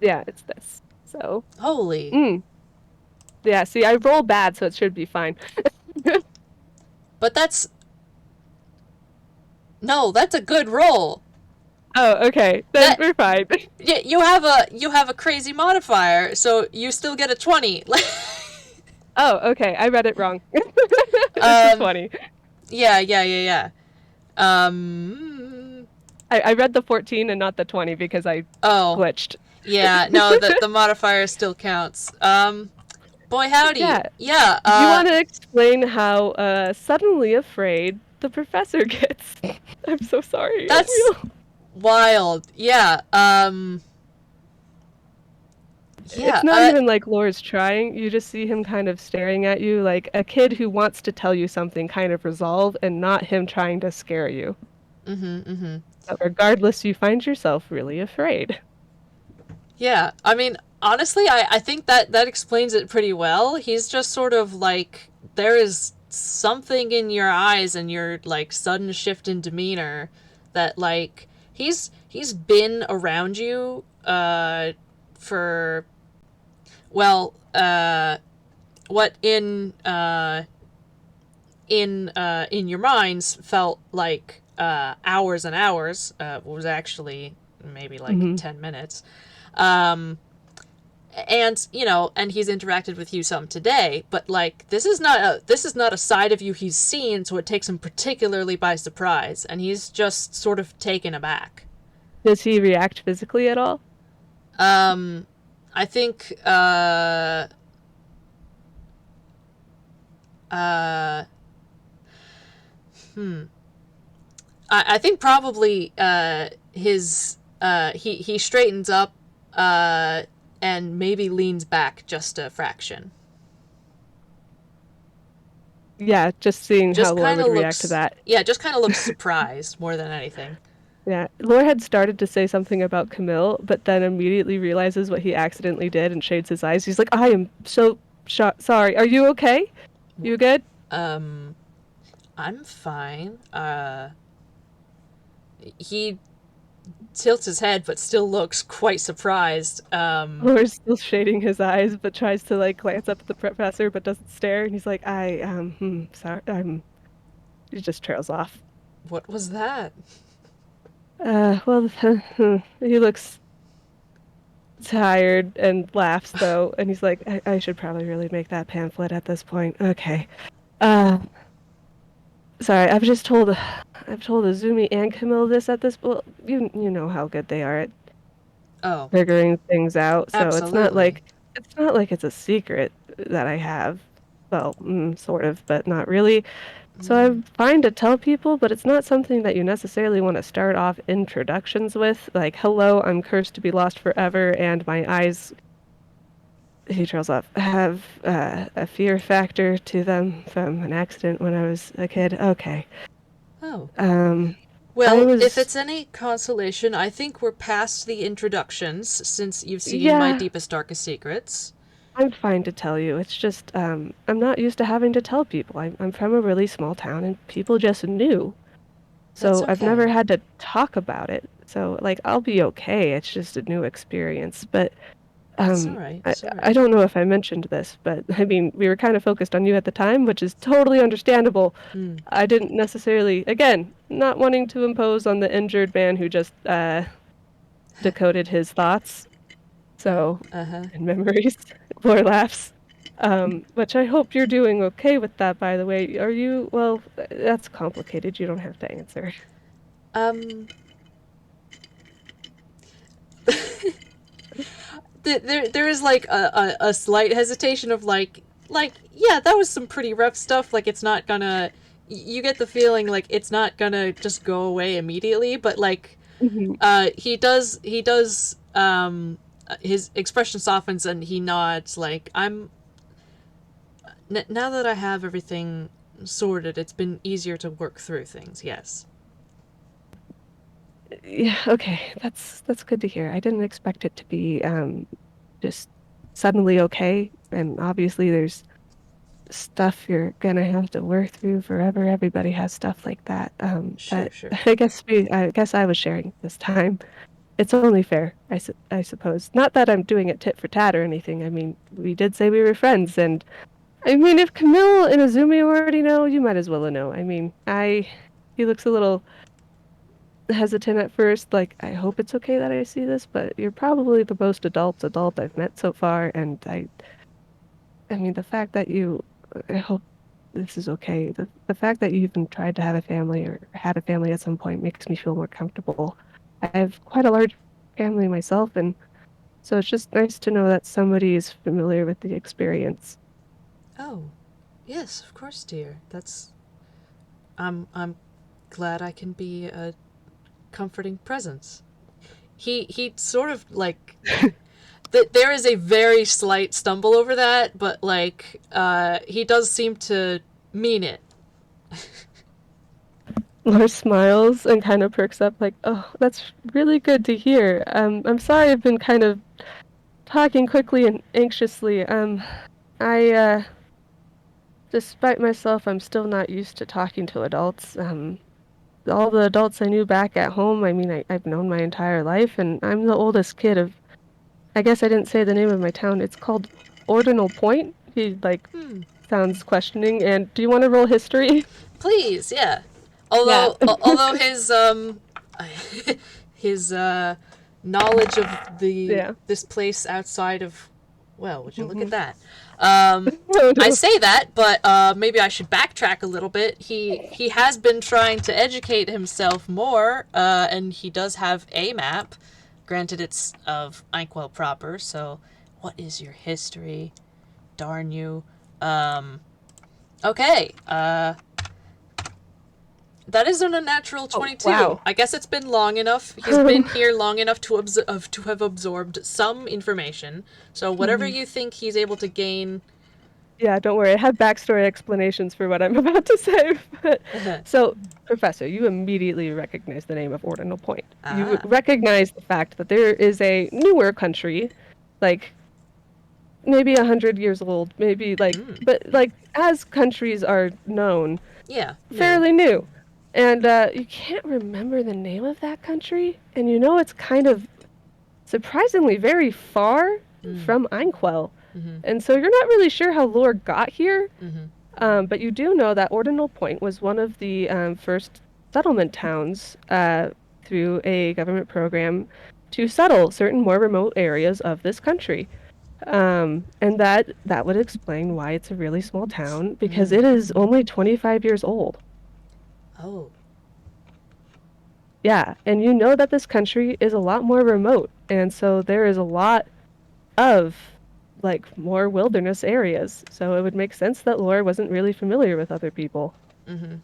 yeah, it's this. So, Holy. mm, yeah, see, I roll bad, so it should be fine. But that's no, that's a good roll. Oh, okay, then That we're fine. Yeah, you have a crazy modifier, so you still get a 20. Oh, okay, I read it wrong. It's a um 20. yeah. Um I read the 14 and not the 20 because I oh, glitched. yeah, no, the modifier still counts. Boy howdy. Yeah. Yeah, Do you want to explain how suddenly afraid the professor gets? I'm so sorry, that's Oatmeal. wild. Yeah. It's Yeah, not even like Lore's trying. You just see him kind of staring at you like a kid who wants to tell you something kind of resolve and not him trying to scare you. mm-hmm. But regardless, you find yourself really afraid. Yeah, I mean, honestly, I think that explains it pretty well. He's just sort of like, there is something in your eyes and your, like, sudden shift in demeanor that, like, he's been around you, for, well, what in your minds felt like, hours and hours, was actually maybe like Hmm. 10 minutes. Um, and he's interacted with you some today, but like this is not a side of you he's seen, so it takes him particularly by surprise, and he's just sort of taken aback. Does he react physically at all? Um, I think uh hmm I think probably his he straightens up and maybe leans back just a fraction. Yeah, just seeing how Just Lore kind would of react to looks, that. yeah, just kind of looks surprised more than anything. Yeah, Lore had started to say something about Camille, but then immediately realizes what he accidentally did and shades his eyes. He's like, "I am so sorry. Are you okay? You good?" Um, I'm fine. He tilts his head, but still looks quite surprised. Lore's still shading his eyes, but tries to like glance up at the professor, but doesn't stare. And he's like, sorry, He just trails off. What was that? Well, he looks tired and laughs though, and he's like, I should probably really make that pamphlet at this point. Okay. Uh, sorry, I've told Azumi and Camille this at this. Well, you know how good they are at Oh, figuring things out, so absolutely. it's not like it's a secret that I have. Well, sort of, but not really. So I'm fine to tell people, but it's not something that you necessarily want to start off introductions with. Like, hello, I'm cursed to be lost forever, and my eyes, he trails off, have a fear factor to them from an accident when I was a kid. Okay. Oh. Um, I Well, if was, it's any consolation, I think we're past the introductions since you've seen my yeah, deepest, darkest secrets. I'm fine to tell you. It's just, I'm not used to having to tell people. I'm from a really small town, and people just knew. That's So I've never okay. had to talk about it. So like I'll be okay. It's just a new experience. But It's alright, it's I alright. don't know if I mentioned this, but I mean, we were kind of focused on you at the time, which is totally understandable. Hmm. I didn't necessarily, again, not wanting to impose on the injured man who just decoded his thoughts. So, Uh-huh. and memories, Lore laughs. Which I hope you're doing okay with that, by the way. Are you, well, that's complicated. You don't have to answer. Um, there is like a slight hesitation of yeah, that was some pretty rough stuff. Like it's not gonna. You get the feeling like it's not gonna just go away immediately, but like he does his expression softens and he nods like now that I have everything sorted, it's been easier to work through things. Yes. Yeah, okay. That's good to hear. I didn't expect it to be just suddenly okay. And obviously there's stuff you're gonna have to work through forever. Everybody has stuff like that. Sure, But sure. I guess I was sharing this time. It's only fair, I suppose. Not that I'm doing it tit for tat or anything. I mean, we did say we were friends, and I mean, if Camille and Azumi already know, you might as well know. I mean, he looks a little hesitant at first, like, I hope it's okay that I see this, but you're probably the most adult I've met so far, and I mean, the fact that I hope this is okay. The fact that you even tried to have a family or had a family at some point makes me feel more comfortable. I have quite a large family myself, and so it's just nice to know that somebody is familiar with the experience. Oh, yes, of course, dear. That's I'm glad I can be a comforting presence. He sort of like there is a very slight stumble over that, but like he does seem to mean it. Lars smiles and kind of perks up, like, "Oh, that's really good to hear. I'm sorry I've been kind of talking quickly and anxiously. I, despite myself, I'm still not used to talking to adults. All the adults I knew back at home, I mean, I've known my entire life, and I'm the oldest kid of, I guess I didn't say the name of my town. It's called Ordinal Point." He, like, Hmm. sounds questioning, and do you want to roll history? Please, yeah. Yeah. Although his his knowledge of the Yeah. this place outside of, well, would you look at Hmm. that? Oh, I no. say that, but maybe I should backtrack a little bit. He has been trying to educate himself more, and he does have a map. Granted, it's of Inkwell proper. So, what is your history? Darn you. Okay. That is an unnatural Oh, 22. wow. I guess it's been long enough. He's been here long enough to have absorbed some information. So whatever you think he's able to gain. Yeah, don't worry. I have backstory explanations for what I'm about to say. But so, Professor, you immediately recognize the name of Ordinal Point. You Ah. recognize the fact that there is a newer country, like maybe 100 years old, maybe like, Mm. but like as countries are known, Yeah. No. fairly new. And you can't remember the name of that country, and you know it's kind of surprisingly very far Mm. from Einquell. Mm-hmm. And so you're not really sure how Lore got here, Mm-hmm. but you do know that Ordinal Point was one of the first settlement towns through a government program to settle certain more remote areas of this country. And that would explain why it's a really small town, because it is only 25 years old. Oh. Yeah, and you know that this country is a lot more remote, and so there is a lot of like more wilderness areas. So it would make sense that Lore wasn't really familiar with other people. Mm-hmm.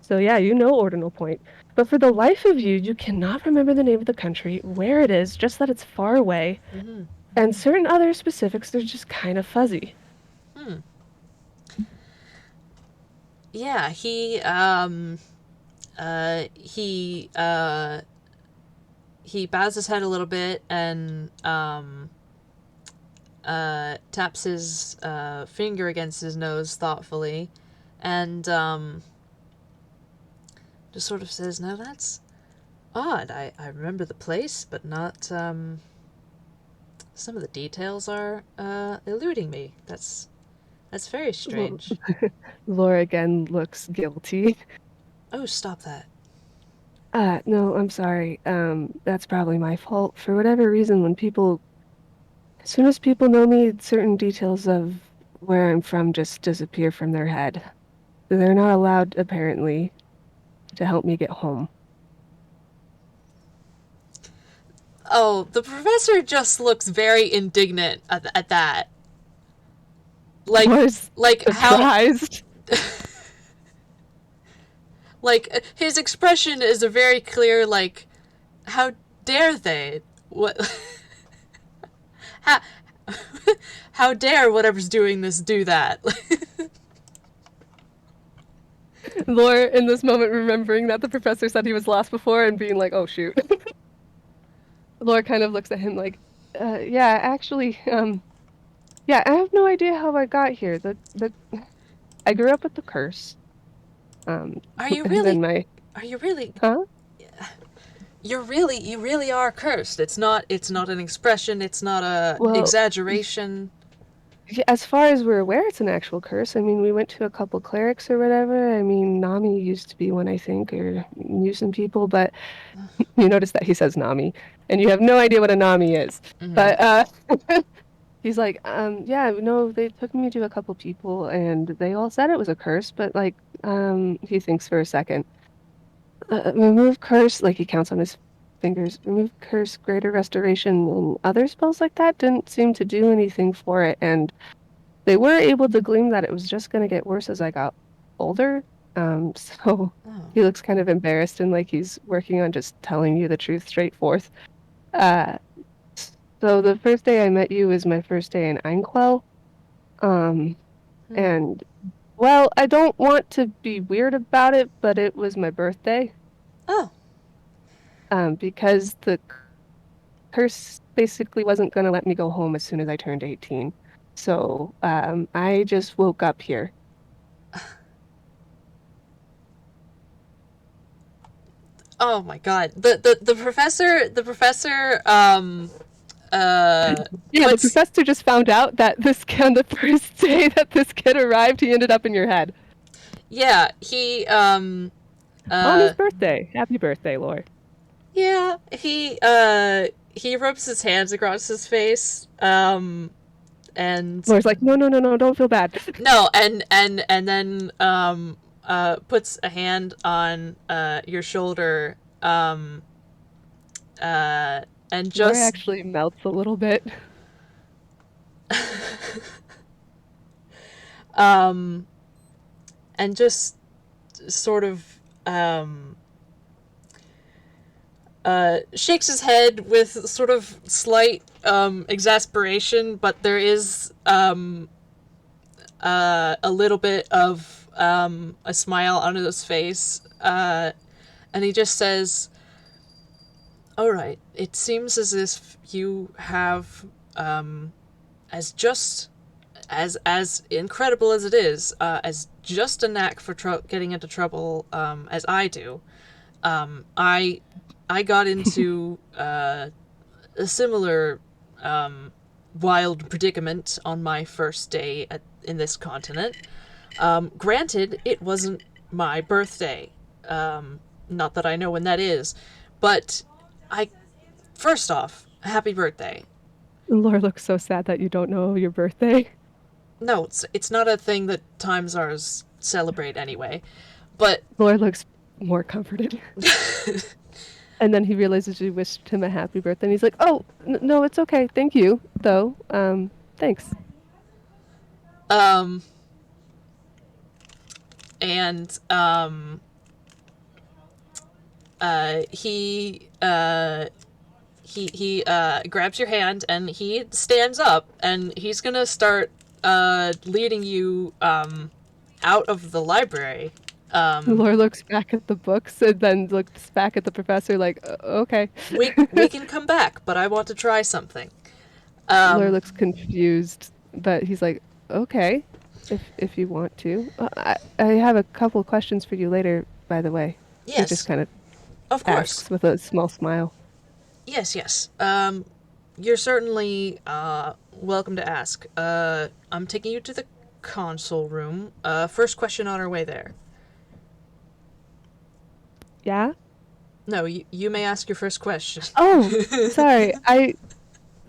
So yeah, you know Ordinal Point. But for the life of you, you cannot remember the name of the country, where it is, just that it's far away. Mm-hmm. And certain other specifics are just kind of fuzzy. Hmm. Yeah. He bows his head a little bit and taps his finger against his nose thoughtfully, and just sort of says, "Now that's odd. I remember the place, but not some of the details are eluding me. That's very strange." Lore again looks guilty. Oh, stop that. No, I'm sorry. That's probably my fault. For whatever reason, as soon as people know me, certain details of where I'm from just disappear from their head. They're not allowed, apparently, to help me get home. Oh, the professor just looks very indignant at that. Was How surprised. his expression is a very clear how dare they? What how, how dare whatever's doing this do that? Lore, in this moment, remembering that the professor said he was lost before and being like, oh, shoot. Lore kind of looks at him like, yeah, actually, yeah, I have no idea how I got here. I grew up with the curse. Are you And then really? my, Are you really? huh? You really are cursed. It's not an expression. It's not a Well, exaggeration. yeah, as far as we're aware, it's an actual curse. I mean, we went to a couple clerics or whatever. I mean, Nami used to be one, I think, or knew some people, but you notice that he says Nami, and you have no idea what a Nami is. Mm-hmm. But he's like, yeah, no, they took me to a couple people, and they all said it was a curse, but like, he thinks for a second. Remove curse, like he counts on his fingers. Remove curse, greater restoration, and other spells like that didn't seem to do anything for it, and they were able to glean that it was just going to get worse as I got older. So Oh. he looks kind of embarrassed and like he's working on just telling you the truth straight forth. Uh, so the first day I met you was my first day in Einquell. Um, Hmm. and well, I don't want to be weird about it, but it was my birthday. Oh. Because the curse basically wasn't going to let me go home as soon as I turned 18. So, I just woke up here. Oh my god. The professor Yeah, the puts professor just found out that this on the first day that this kid arrived, he ended up in your head. yeah, On uh his birthday. Happy birthday, Lore. yeah, he rubs his hands across his face and Lore's like, no, no, no, no, don't feel bad. no, and then puts a hand on your shoulder and Lore just actually melts a little bit. um and just sort of shakes his head with sort of slight exasperation, but there is a little bit of a smile on his face, and he just says, "All right, it seems as if you have as incredible as it is, as just a knack for getting into trouble as I do. I got into a similar wild predicament on my first day in this continent. Granted, it wasn't my birthday. Not that I know when that is, but first off, happy birthday. Lore looks so sad that you don't know your birthday. No, it's not a thing that Time Czars celebrate anyway, but Lore looks more comforted. And then he realizes you wished him a happy birthday, and he's like, "Oh, no, it's okay. Thank you, though. Thanks." And he grabs your hand and he stands up and he's gonna start leading you out of the library. Lore looks back at the books and then looks back at the professor like, okay. we can come back, but I want to try something. Lore looks confused, but he's like, okay, if you want to. I have a couple questions for you later, by the way. Yes. He just kind of course. asks with a small smile. Yes. You're certainly welcome to ask. I'm taking you to the console room. First question on our way there. Yeah? No, you may ask your first question. Oh, sorry.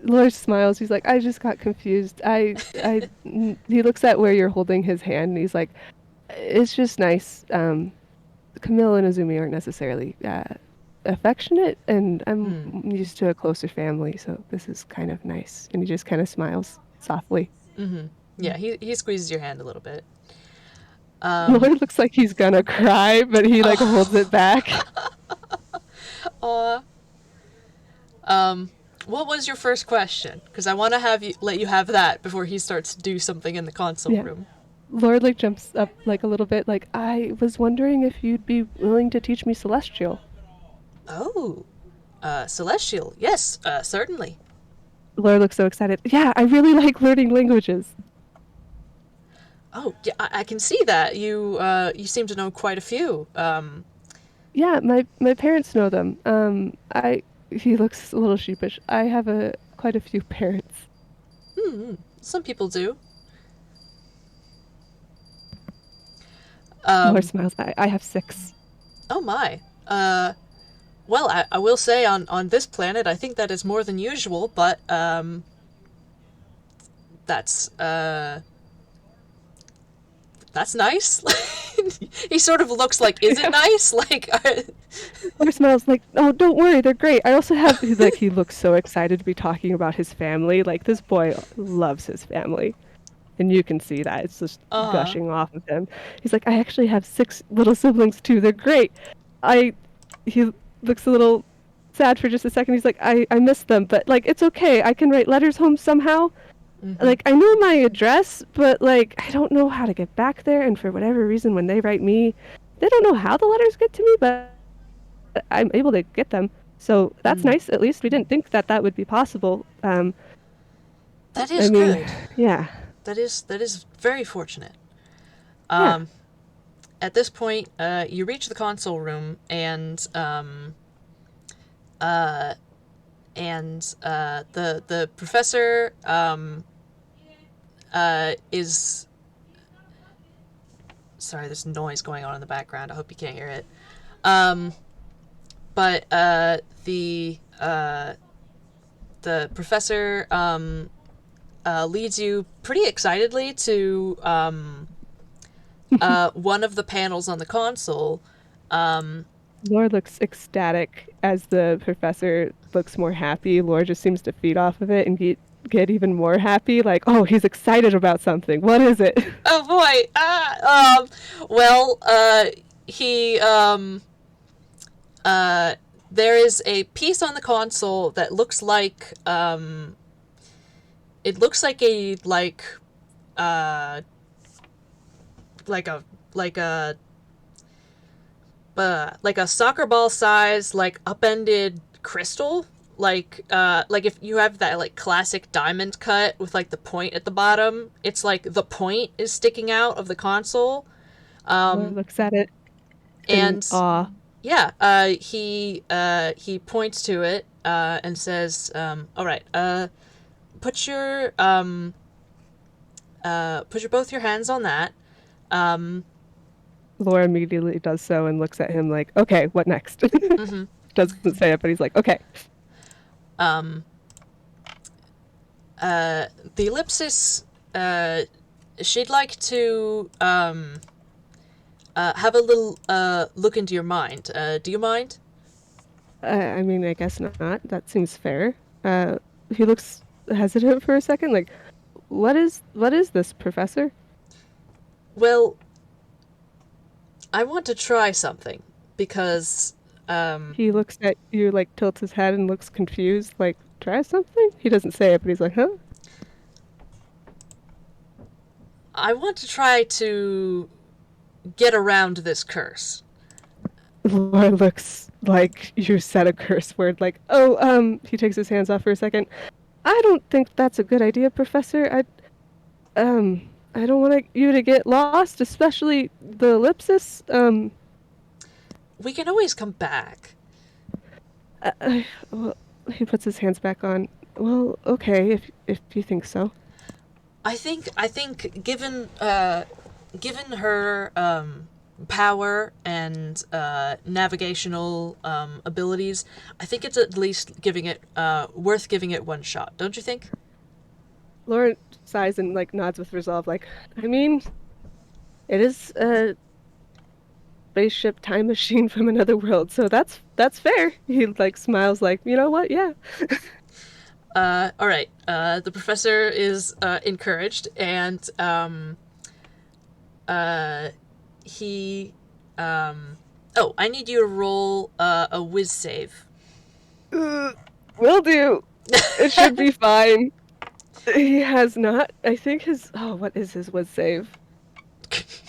Lore smiles. He's like, I just got confused. He looks at where you're holding his hand, and he's like, it's just nice. Camille and Azumi aren't necessarily affectionate, and I'm used to a closer family, so this is kind of nice. And he just kind of smiles softly. Mm-hmm. Yeah, he squeezes your hand a little bit. Lore looks like he's gonna cry, but he like holds it back. Aw. What was your first question? Because I want to let you have that before he starts to do something in the console room. Lore like jumps up like a little bit, like, I was wondering if you'd be willing to teach me Celestial. Oh, Celestial. Yes, certainly. Lore looks so excited. Yeah, I really like learning languages. Oh, yeah, I can see that. You seem to know quite a few. Yeah, my parents know them. He looks a little sheepish. I have quite a few parents. Some people do. Lore smiles. I have 6. Oh my. Well, I will say on this planet, I think that is more than usual, but that's nice. He sort of looks like, is it nice? Like, Lore smiles like, oh, don't worry, they're great. I also have, like, he looks so excited to be talking about his family. Like, this boy loves his family. And you can see that. It's just gushing off of him. He's like, I actually have 6 little siblings, too. They're great. He looks a little sad for just a second. He's like, I miss them, but, like, it's okay. I can write letters home somehow. Mm-hmm. Like, I know my address, but, like, I don't know how to get back there. And for whatever reason, when they write me, they don't know how the letters get to me, but I'm able to get them. So that's nice. At least we didn't think that would be possible. That is good. Yeah. That is very fortunate. Yeah. At this point, you reach the console room, and the professor is. Sorry, there's noise going on in the background. I hope you can't hear it. But the professor leads you pretty excitedly to one of the panels on the console. Lore looks ecstatic as the professor looks more happy. Lore just seems to feed off of it and get even more happy. Like, oh, he's excited about something. What is it? Oh boy. Well, he there is a piece on the console that looks like it looks like a like a like a like a soccer ball size like upended crystal, like if you have that like classic diamond cut with like the point at the bottom, it's like the point is sticking out of the console. Laura looks at it in And awe. yeah, he points to it and says, "All right, put your both your hands on that." Um, Laura immediately does so and looks at him like, okay, what next? mhm. Doesn't say it, but he's like, okay. um, the ellipsis. She'd like to have a little look into your mind. Do you mind? I mean, I guess not. That seems fair. He looks hesitant for a second, like, what is this, Professor? Well, I want to try something because He looks at you, like, tilts his head and looks confused, like, try something? He doesn't say it, but he's like, huh? I want to try to get around this curse. Laura looks like you said a curse word, like, oh, he takes his hands off for a second. I don't think that's a good idea, Professor. I don't want you to get lost, especially the ellipsis. We can always come back. Well, he puts his hands back on. Well, okay, if you think so. I think given her power and navigational abilities, I think it's at least giving it worth giving it one shot. Don't you think? Laura sighs and like nods with resolve, like, I mean, it is a spaceship time machine from another world, so that's fair. He like smiles, like, you know what? Yeah. All right. The professor is encouraged, and he. Oh, I need you to roll a whiz save. Will do. It should be fine. He has not. I think his. Oh, what is his was save?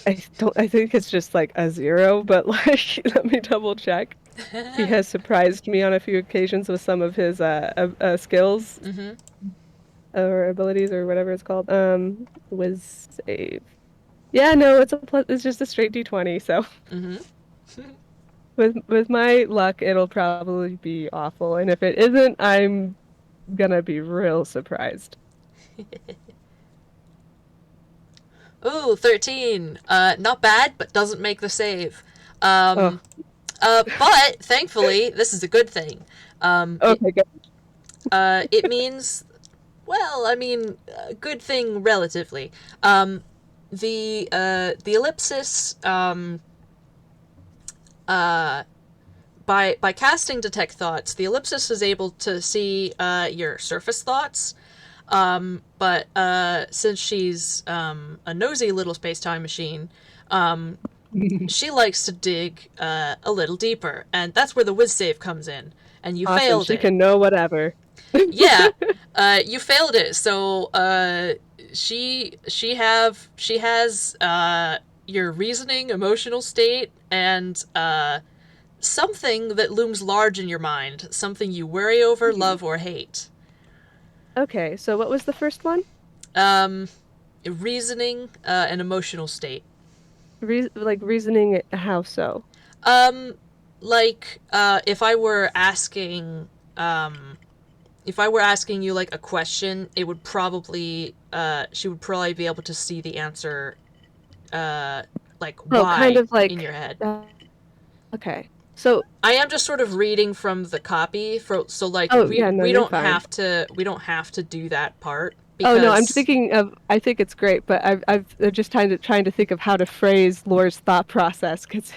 I don't. I think it's just like a 0. But like, let me double check. He has surprised me on a few occasions with some of his skills Mm-hmm. or abilities or whatever it's called. Was save. Yeah, no, it's a plus. It's just a straight D20. So Mm-hmm. with my luck, it'll probably be awful. And if it isn't, I'm gonna be real surprised. Ooh, 13. Not bad, but doesn't make the save. Oh, But thankfully, this is a good thing. okay, good. It means, well, I mean, a good thing relatively. The ellipsis, by casting detect thoughts, the ellipsis is able to see your surface thoughts. But since she's a nosy little space time machine, she likes to dig a little deeper, and that's where the whiz save comes in. And you Awesome. failed She it. can know whatever. Yeah, you failed it. So she has your reasoning, emotional state, and something that looms large in your mind, something you worry over, love, or hate. Okay, so what was the first one? Um, reasoning and emotional state. Like reasoning, how so? Um, like if I were asking you like a question, it would probably she would probably be able to see the answer like Oh, kind why of in your like, head. okay. So, I am just sort of reading from the copy for so like oh yeah, no, we you're don't fine. have to do that part Oh no, I'm because thinking of. I think it's great, but I'm just trying to think of how to phrase Lore's thought process. Cause,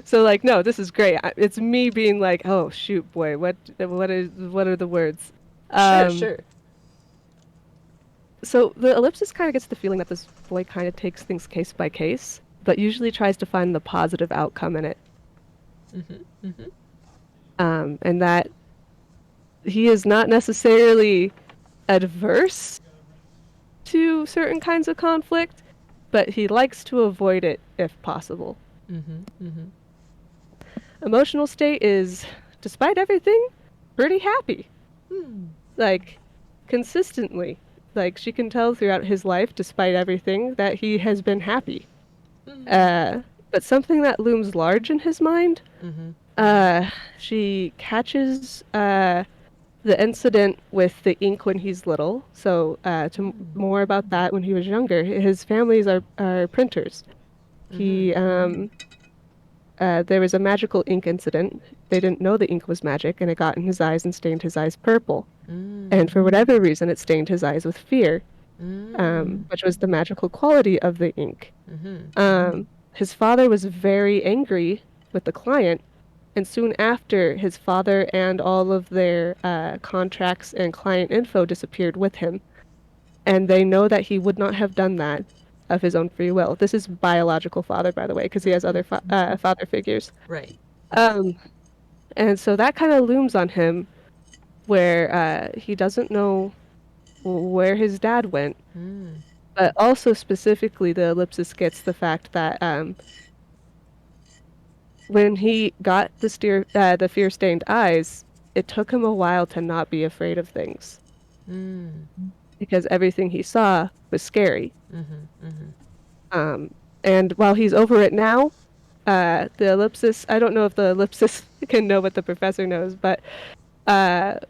so like, no, this is great. It's me being like, oh shoot, boy, what are the words? sure, Um, sure. so the ellipsis kind of gets the feeling that this boy kind of takes things case by case. but usually tries to find the positive outcome in it. And that he is not necessarily adverse to certain kinds of conflict, but he likes to avoid it if possible. Emotional state is, despite everything, pretty happy. Like, consistently. Like, she can tell throughout his life, despite everything, that he has been happy. But something that looms large in his mind, she catches the incident with the ink when he's little. So, more about that when he was younger. His families are printers. There was a magical ink incident. They didn't know the ink was magic, and it got in his eyes and stained his eyes purple. And for whatever reason, it stained his eyes with fear, which was the magical quality of the ink. His father was very angry with the client, and soon after, his father and all of their contracts and client info disappeared with him. And they know that he would not have done that of his own free will. This is biological father, by the way, because he has other father figures. Right. And so that kind of looms on him, where he doesn't know where his dad went. But also specifically, the ellipsis gets the fact that when he got the fear-stained eyes, it took him a while to not be afraid of things. Because everything he saw was scary. And while he's over it now, the ellipsis, I don't know if the ellipsis can know what the professor knows, but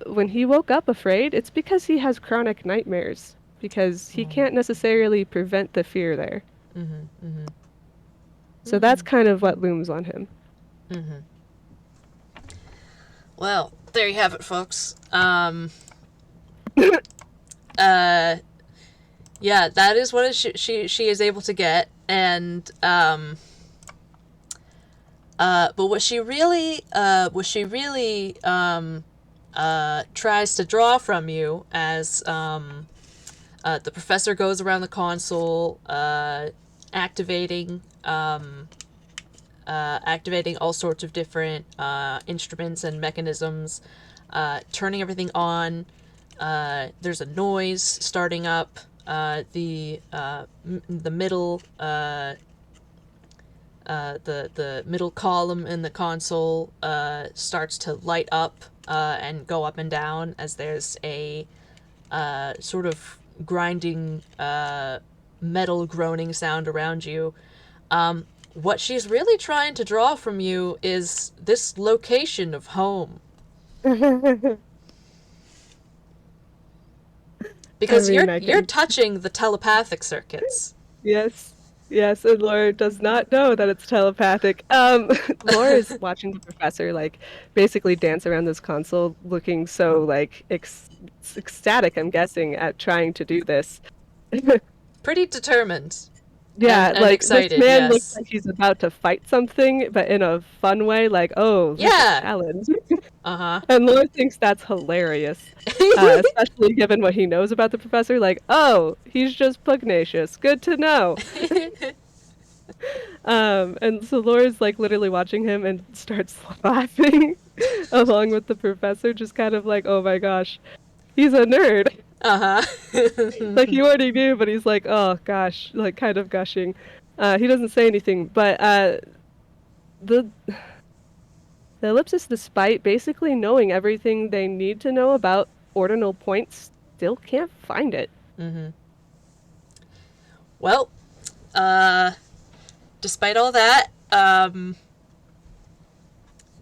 when he woke up afraid, it's because he has chronic nightmares, because he can't necessarily prevent the fear there. So that's kind of what looms on him. Well, there you have it, folks. Yeah, that is what she is able to get, and but what she really tries to draw from you as the professor goes around the console, activating all sorts of different instruments and mechanisms, turning everything on. There's a noise starting up. The middle the middle column in the console starts to light up and go up and down as there's a sort of grinding metal groaning sound around you. What she's really trying to draw from you is this location of home. Because you're touching the telepathic circuits. Yes, and Laura does not know that it's telepathic. Laura is watching the professor, like, basically dance around this console, looking so, like, ecstatic, I'm guessing, at trying to do this. Pretty determined. Yeah, and like, excited, this man yes. looks like he's about to fight something, but in a fun way, like, oh, this is a challenge. And Laura thinks that's hilarious, especially given what he knows about the professor. Like, oh, he's just pugnacious. Good to know. And so Laura's like literally watching him and starts laughing along with the professor, just kind of like, oh my gosh, he's a nerd. Like, he already knew, but he's like, oh gosh, like kind of gushing. He doesn't say anything, but the ellipsis, despite basically knowing everything they need to know about ordinal points, still can't find it. Well, despite all that,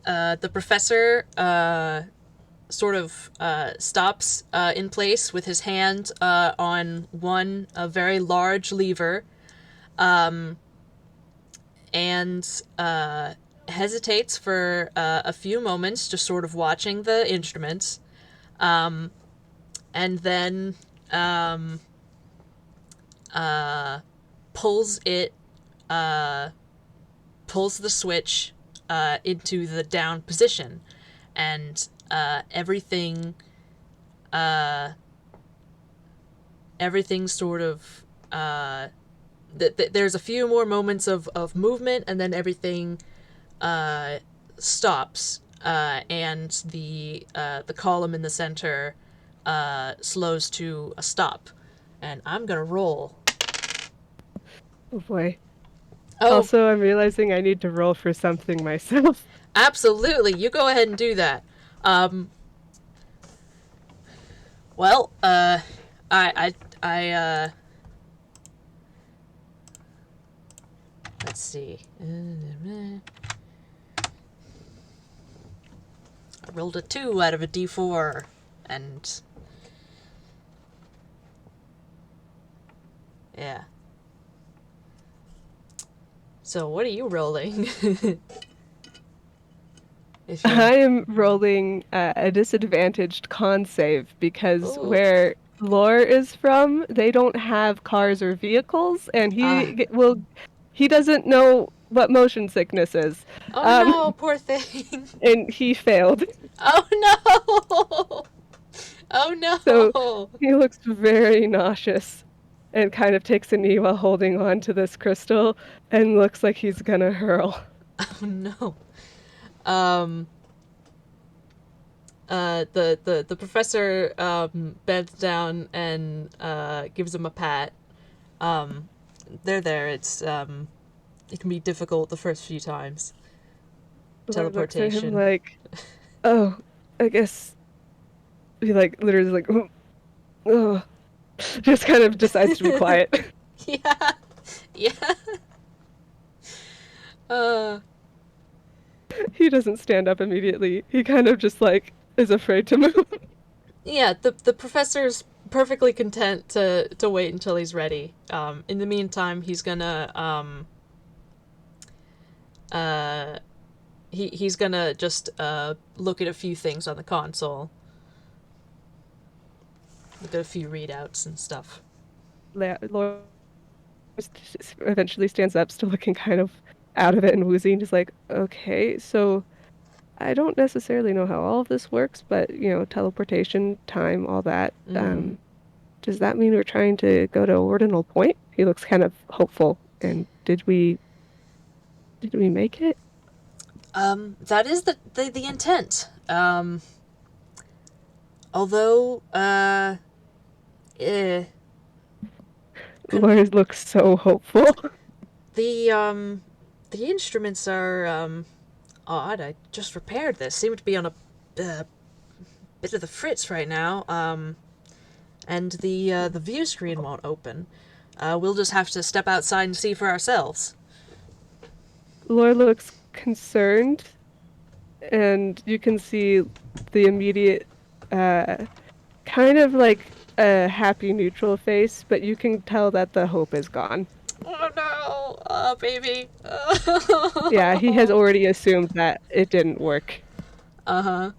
the professor sort of stops in place with his hand on a very large lever, and hesitates for a few moments, just sort of watching the instruments, and then pulls the switch into the down position, and everything sort of there's a few more moments of movement, and then everything stops, and the column in the center slows to a stop. And I'm gonna roll. Oh boy. Oh, Also, I'm realizing I need to roll for something myself. absolutely. You go ahead and do that. Well, I let's see. I rolled a 2 out of a d4, and yeah. So what are you rolling? I am rolling a disadvantaged con save because Ooh. where Lore is from, they don't have cars or vehicles, and he doesn't know what motion sickness is. Oh no, poor thing. And he failed. Oh no. Oh no. So he looks very nauseous and kind of takes a knee while holding on to this crystal and looks like he's gonna hurl. Oh no. The professor bends down and gives him a pat. There. It's it can be difficult the first few times. Teleportation. Looks at him like, oh, I guess he like literally like, oh, just kind of decides to be quiet. Yeah. Yeah. He doesn't stand up immediately. He kind of just like is afraid to move. Yeah, the professor's perfectly content to wait until he's ready. In the meantime, he's gonna he's gonna just look at a few things on the console. Look at a few readouts and stuff. Laura eventually stands up, still looking kind of out of it and woozy, and just like, okay, so I don't necessarily know how all of this works, but teleportation, time, all that. Does that mean we're trying to go to Ordinal Point? He looks kind of hopeful. And did we make it? That is the intent. Although, Laura looks so hopeful. The instruments are odd. I just repaired this. Seem to be on a bit of the fritz right now. And the view screen won't open. We'll just have to step outside and see for ourselves. Laura looks concerned, and you can see the immediate kind of like a happy neutral face, but you can tell that the hope is gone. Oh no, baby. Yeah, he has already assumed that it didn't work. Uh-huh.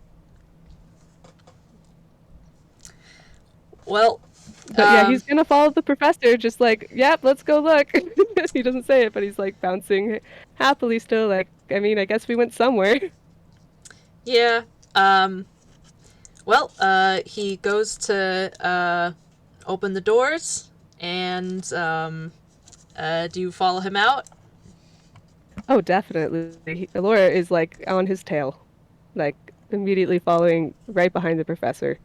Well, but yeah, he's gonna follow the professor, just like, yep, let's go look. He doesn't say it, but he's like bouncing happily still, like, I mean, I guess we went somewhere. Yeah, well, he goes to, open the doors, and, do you follow him out? Oh, definitely. Laura is, like, on his tail, like, immediately following right behind the professor.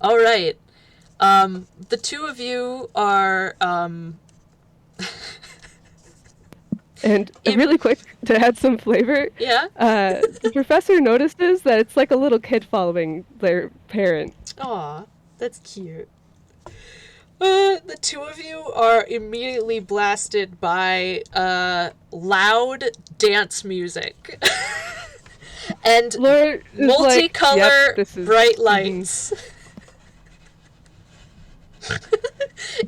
All right. The two of you are, And really quick, to add some flavor, yeah? The professor notices that it's like a little kid following their parent. Aw, that's cute. The two of you are immediately blasted by, loud dance music. And Laura multicolor like, yep, bright lights.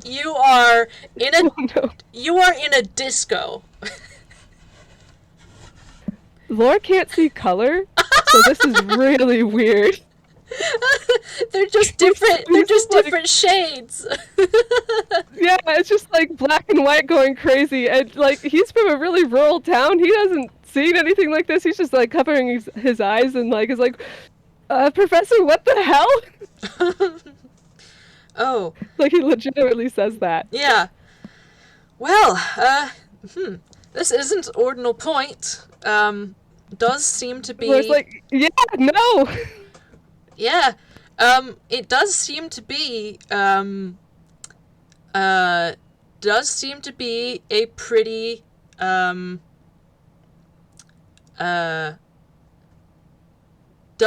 You are in a you are in a disco. Laura can't see color, so this is really weird. They're just different. They're just different shades. Yeah, it's just like black and white going crazy, and like he's from a really rural town. He doesn't see anything like this. He's just like covering his eyes and like is like, Professor, what the hell? Oh. Like he legitimately says that. Yeah. Well, this isn't Ordinal Point. Does seem to Lore's be... like, yeah, no! Yeah, it does seem to be, does seem to be a pretty, does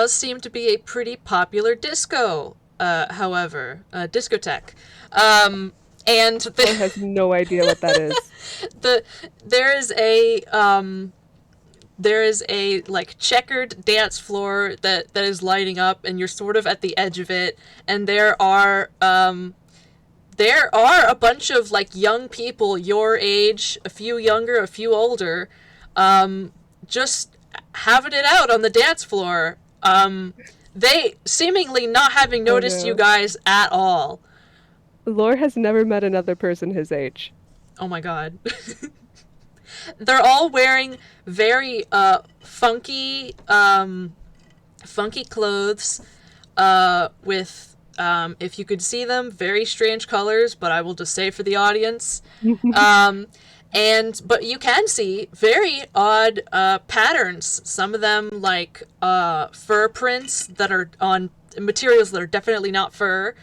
seem to be a pretty popular disco, however, discotheque. And Lore has no idea what that is. the there is a like checkered dance floor that is lighting up, and you're sort of at the edge of it, and there are a bunch of like young people your age, a few younger, a few older, just having it out on the dance floor. They seemingly not having noticed you guys at all. Lore has never met another person his age. Oh my god. They're all wearing very funky clothes with if you could see them, very strange colors, but I will just say for the audience. But you can see very odd patterns. Some of them like fur prints that are on materials that are definitely not fur.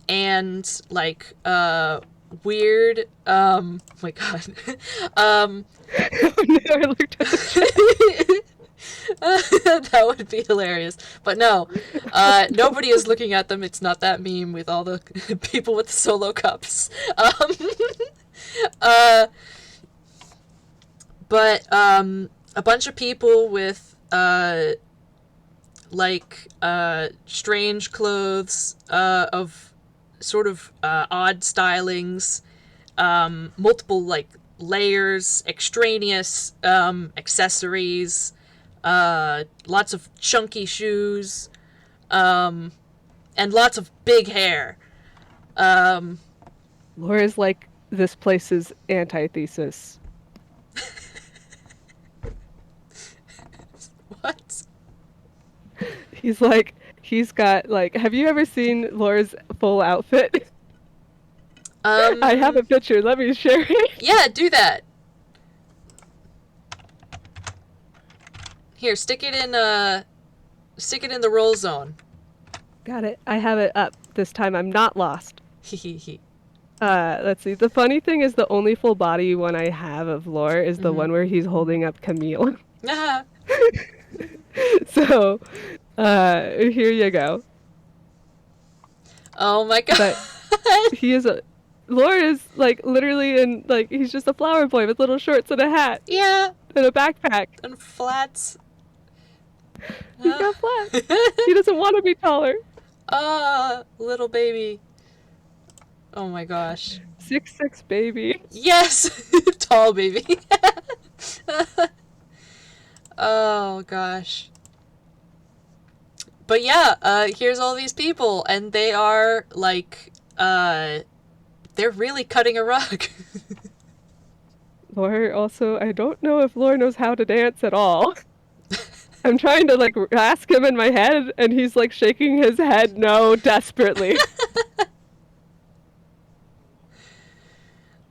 And like weird oh my god. I looked at the That would be hilarious. But no, nobody is looking at them. It's not that meme with all the people with solo cups. But a bunch of people with strange clothes of sort of odd stylings, multiple like layers, extraneous accessories, lots of chunky shoes, and lots of big hair. Lore is like this place's antithesis. What? He's got like, have you ever seen Lore's full outfit? I have a picture. Let me share it. Yeah, do that. Here, stick it in the roll zone. Got it. I have it up. This time I'm not lost. Hehehe. Let's see. The funny thing is the only full body one I have of Lore is the one where he's holding up Camille. So, here you go. Oh my god. But Lore is like literally in like he's just a flower boy with little shorts and a hat. Yeah. And a backpack. And flats. He's got flats. He doesn't want to be taller. Little baby. Oh my gosh. 6'6" baby. Yes! Tall baby. Oh gosh. But yeah, here's all these people, and they are like, they're really cutting a rug. Lore also, I don't know if Lore knows how to dance at all. I'm trying to like ask him in my head, and he's like shaking his head no desperately.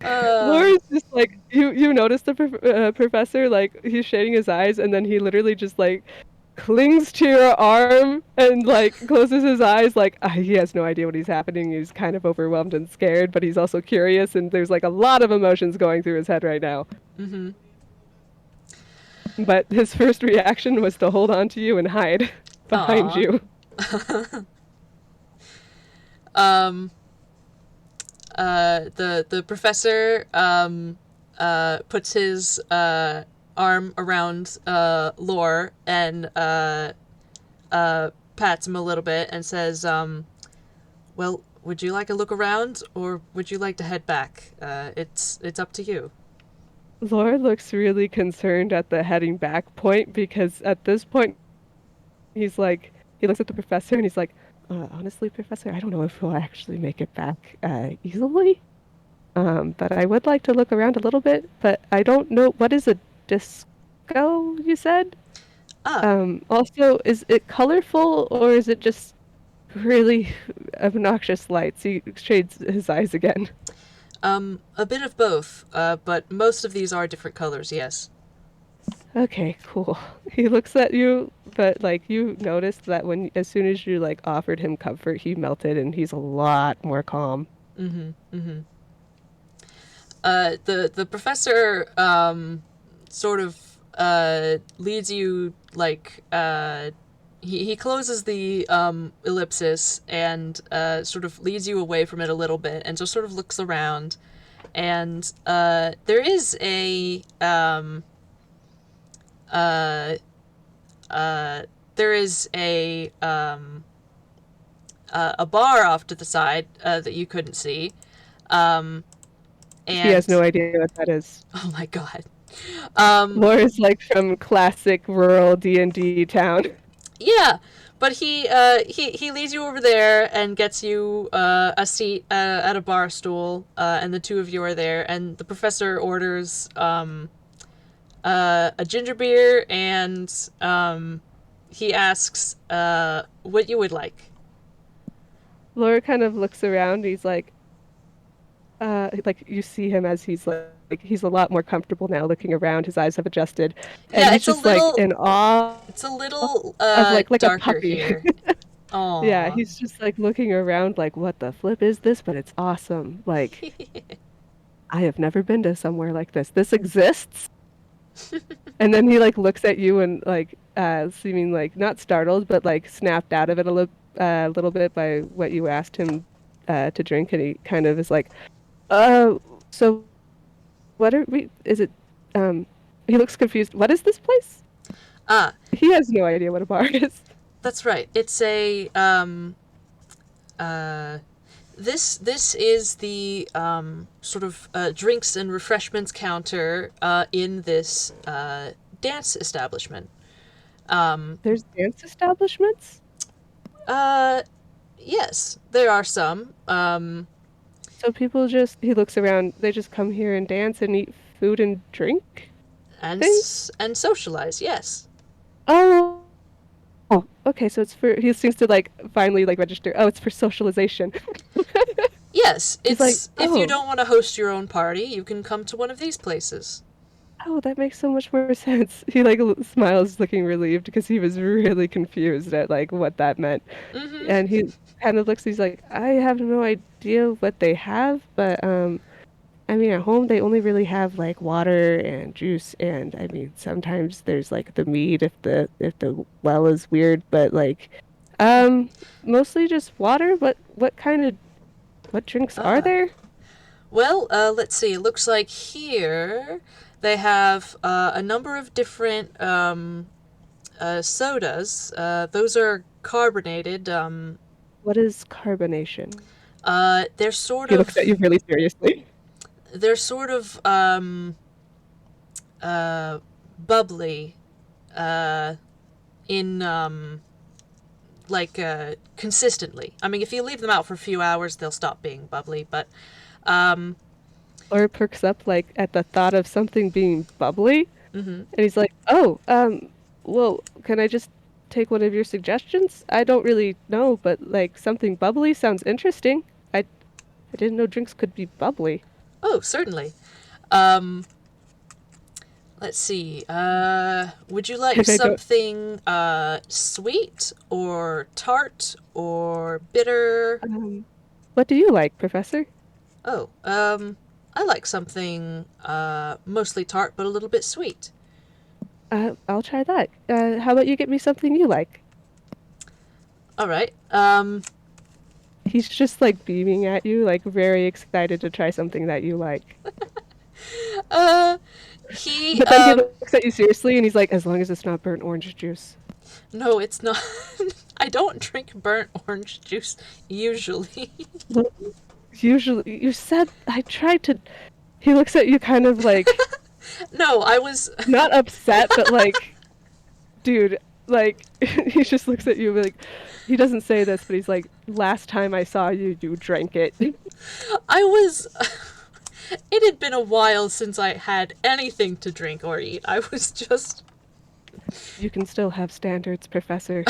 Laura's just like you notice the professor like he's shading his eyes, and then he literally just like clings to your arm and like closes his eyes like he has no idea what he's happening. He's kind of overwhelmed and scared, but he's also curious, and there's like a lot of emotions going through his head right now. Mm-hmm. But his first reaction was to hold on to you and hide behind Aww. you. The professor puts his arm around Lore and pats him a little bit and says, well, would you like a look around, or would you like to head back? It's up to you. Lore looks really concerned at the heading back point, because at this point he's like, he looks at the professor and he's like, honestly, Professor, I don't know if we'll actually make it back easily. But I would like to look around a little bit, but I don't know, what is a disco, you said? Also, is it colorful, or is it just really obnoxious lights? He shades his eyes again. A bit of both, but most of these are different colors, yes. Okay, cool. He looks at you, but like you noticed that when as soon as you like offered him comfort, he melted and he's a lot more calm. Mm-hmm. Mm-hmm. The professor sort of leads you like he closes the ellipsis and sort of leads you away from it a little bit and just sort of looks around and there is uh, there is a bar off to the side that you couldn't see um, He has and no idea what that is. oh my god. Um, Laura's like from classic rural D&D town. yeah, but he leads you over there and gets you a seat at a bar stool, and the two of you are there, and the professor orders a ginger beer, and he asks what you would like. Laura kind of looks around. He's like you see him as he's like he's a lot more comfortable now looking around. His eyes have adjusted, and Yeah, he's just like in awe it's a little of like a darker puppy. here. Yeah, Aw. he's just like looking around like what the flip is this? But it's awesome. Like I have never been to somewhere like this. This exists. And then he like looks at you and like seeming like not startled but like snapped out of it a little bit by what you asked him to drink, and he kind of is like, uh, so what are we? Is it? Um, he looks confused. What is this place? Ah, He has no idea what a bar is. that's right. It's a uh this is the sort of drinks and refreshments counter in this dance establishment. Um, There's dance establishments, uh, yes, there are some. so people just he looks around. They just come here and dance and eat food and drink things. And socialize. Yes, Oh. Oh, okay, so it's for he seems to like finally like register. Oh, it's for socialization. yes. He's like, It's if you "Oh, don't want to host your own party, you can come to one of these places. oh, that makes so much more sense." He like smiles looking relieved because he was really confused at like what that meant. Mm-hmm. And he kind of looks he's like, "I have no idea what they have, but I mean, at home they only really have like water and juice, and I mean sometimes there's like the mead if the well is weird, but like mostly just water. What kind of what drinks are Ah. there?" Well, let's see. It looks like here they have a number of different sodas. Those are carbonated. What is carbonation? They're sort He looks at you of really seriously. they're sort of uh, bubbly uh, in consistently. I mean, if you leave them out for a few hours, they'll stop being bubbly. But um, Or perks up like at the thought of something being bubbly, mhm. and he's like, "Oh, well, can I just take one of your suggestions? I don't really know, but like something bubbly sounds interesting. I didn't know drinks could be bubbly." Oh, certainly. Um, let's see. Would you like And I don't. something sweet or tart or bitter? What do you like, Professor? Oh, I like something mostly tart but a little bit sweet. I'll try that. How about you get me something you like? All right. He's just like beaming at you, like very excited to try something that you like. Uh, he But then he looks at you seriously and he's like, as long as it's not burnt orange juice. no, it's not. I don't drink burnt orange juice usually. Well, usually, you said I tried to. He looks at you kind of like, No, I was. not upset, but like, dude, like, he just looks at you like, he doesn't say this, but he's like, last time I saw you, you drank it. I was. It had been a while since I had anything to drink or eat. I was just. You can still have standards, Professor.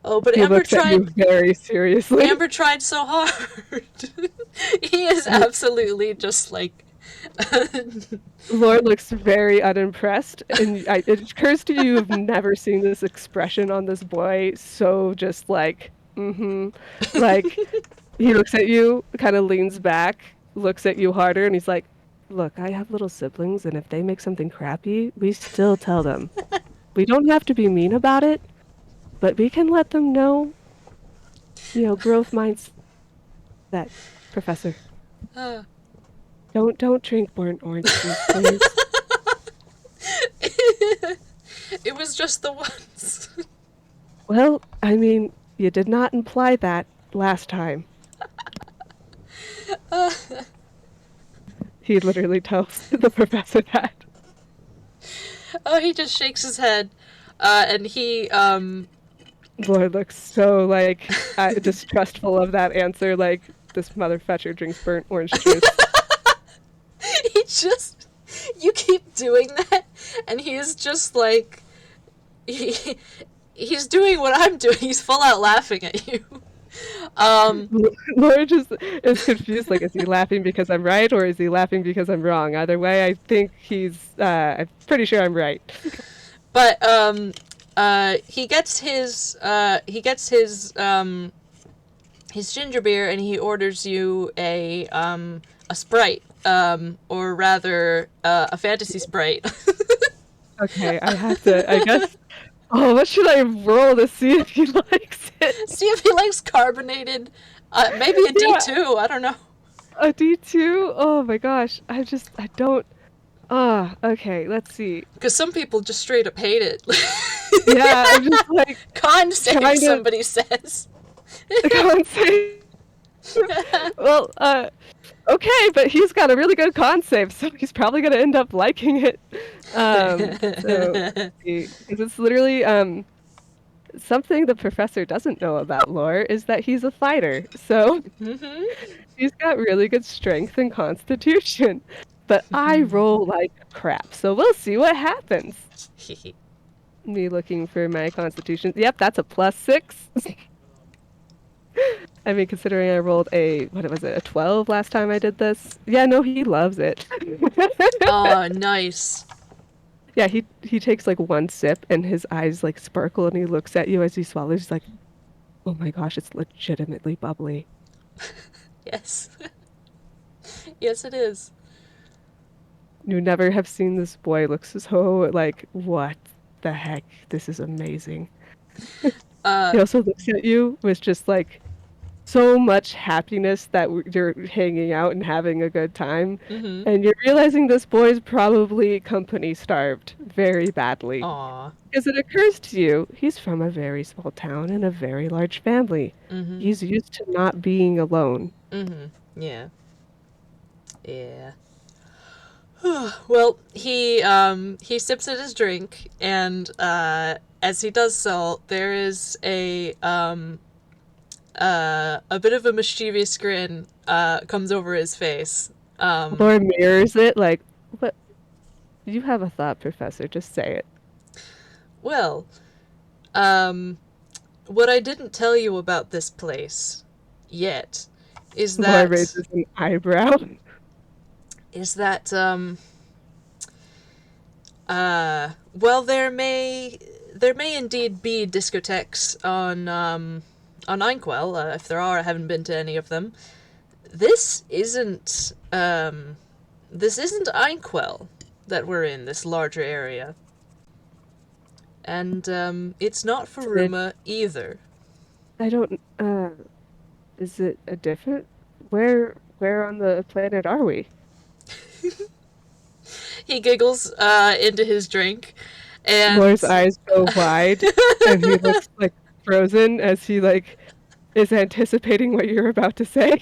Oh, but He looks at you very seriously. Amber tried so hard. He is absolutely just like. Lore looks very unimpressed, and it occurs to you you've never seen this expression on this boy. So just like, like he looks at you, kind of leans back, looks at you harder, and he's like, "Look, I have little siblings, and if they make something crappy, we still tell them. We don't have to be mean about it, but we can let them know, growth mindset, Professor. uh, Don't drink burnt orange juice, please." it was just the once. Well, I mean, you did not imply that last time. He literally tells the professor that. Oh, he just shakes his head, and he Boy looks so like distrustful of that answer. Like this motherfucker drinks burnt orange juice. he just you keep doing that, and he is just like he's doing what I'm doing. He's full out laughing at you. Laura just is confused. Like, is he laughing because I'm right, or is he laughing because I'm wrong? Either way, I think I'm pretty sure I'm right. But he gets his ginger beer, and he orders you a Sprite, or rather a fantasy Sprite. Okay, I guess. Oh, what should I roll to see if he likes it? See if he likes carbonated. Maybe a D2. I don't know. A D2? Oh my gosh. I don't. Okay, let's see. Because some people just straight up hate it. Yeah, I'm just like. Con save, somebody says. Con save. Well, okay, but he's got a really good con save, so he's probably going to end up liking it. Because it's literally something the professor doesn't know about Lore is that he's a fighter. So he's got really good strength and constitution. But I roll like crap, so we'll see what happens. Me looking for my constitution. Yep, that's a +6. I mean, considering I rolled a 12 last time I did this. Yeah, no, he loves it. Oh, nice. Yeah, he takes like one sip and his eyes like sparkle and he looks at you as he swallows. He's like, "Oh my gosh, it's legitimately bubbly." Yes. Yes, it is. You never have seen this boy look so like, "What the heck? This is amazing." He also looks at you with just like so much happiness that you're hanging out and having a good time. And you're realizing this boy's probably company starved very badly. Aww. Because it occurs to you, he's from a very small town and a very large family. He's used to not being alone. Yeah. Yeah. Well, he sips at his drink, and as he does so, there is a bit of a mischievous grin comes over his face. Or mirrors it like, "What? You have a thought, Professor. Just say it." Well, what I didn't tell you about this place yet is that... Laura raises an eyebrow. Is that, well, there may indeed be discotheques on Inkwell. If there are, I haven't been to any of them. This isn't Inkwell that we're in, this larger area. And, it's not Faruma either. I don't, is it a different... Where on the planet are we? He giggles, into his drink, and... Laura's eyes go wide, and he looks, like, frozen as he, like, is anticipating what you're about to say.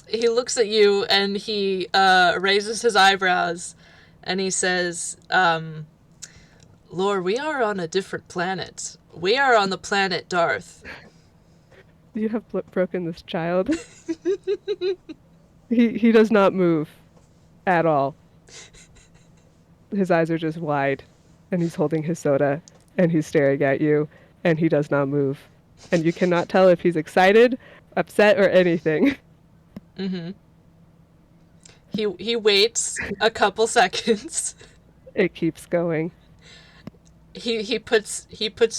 He looks at you, and he, raises his eyebrows, and he says, Lore, we are on a different planet. We are on the planet Darth. You have broken this child. He does not move at all. His eyes are just wide, and he's holding his soda, and he's staring at you, and he does not move. And you cannot tell if he's excited, upset, or anything. Mm-hmm. He waits a couple seconds. It keeps going. He puts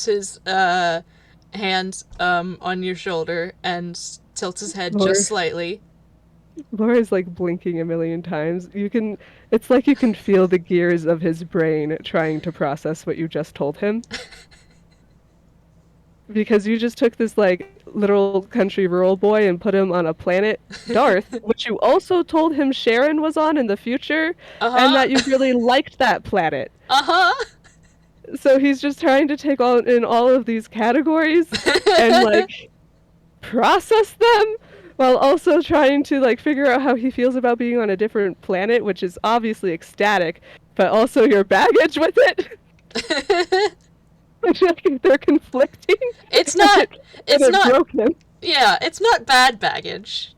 his hand on your shoulder and tilts his head just Lore, slightly. Laura's like blinking a million times. It's like you can feel the gears of his brain trying to process what you just told him. Because you just took this like literal country rural boy and put him on a planet Darth, which you also told him Sharon was on in the future, and Uh-huh. that you really liked that planet. Uh-huh. So he's just trying to take all of these categories and like process them while also trying to like figure out how he feels about being on a different planet, which is obviously ecstatic, but also your baggage with it. Like they're conflicting. It's not And it's it not broke him. yeah, it's not bad baggage.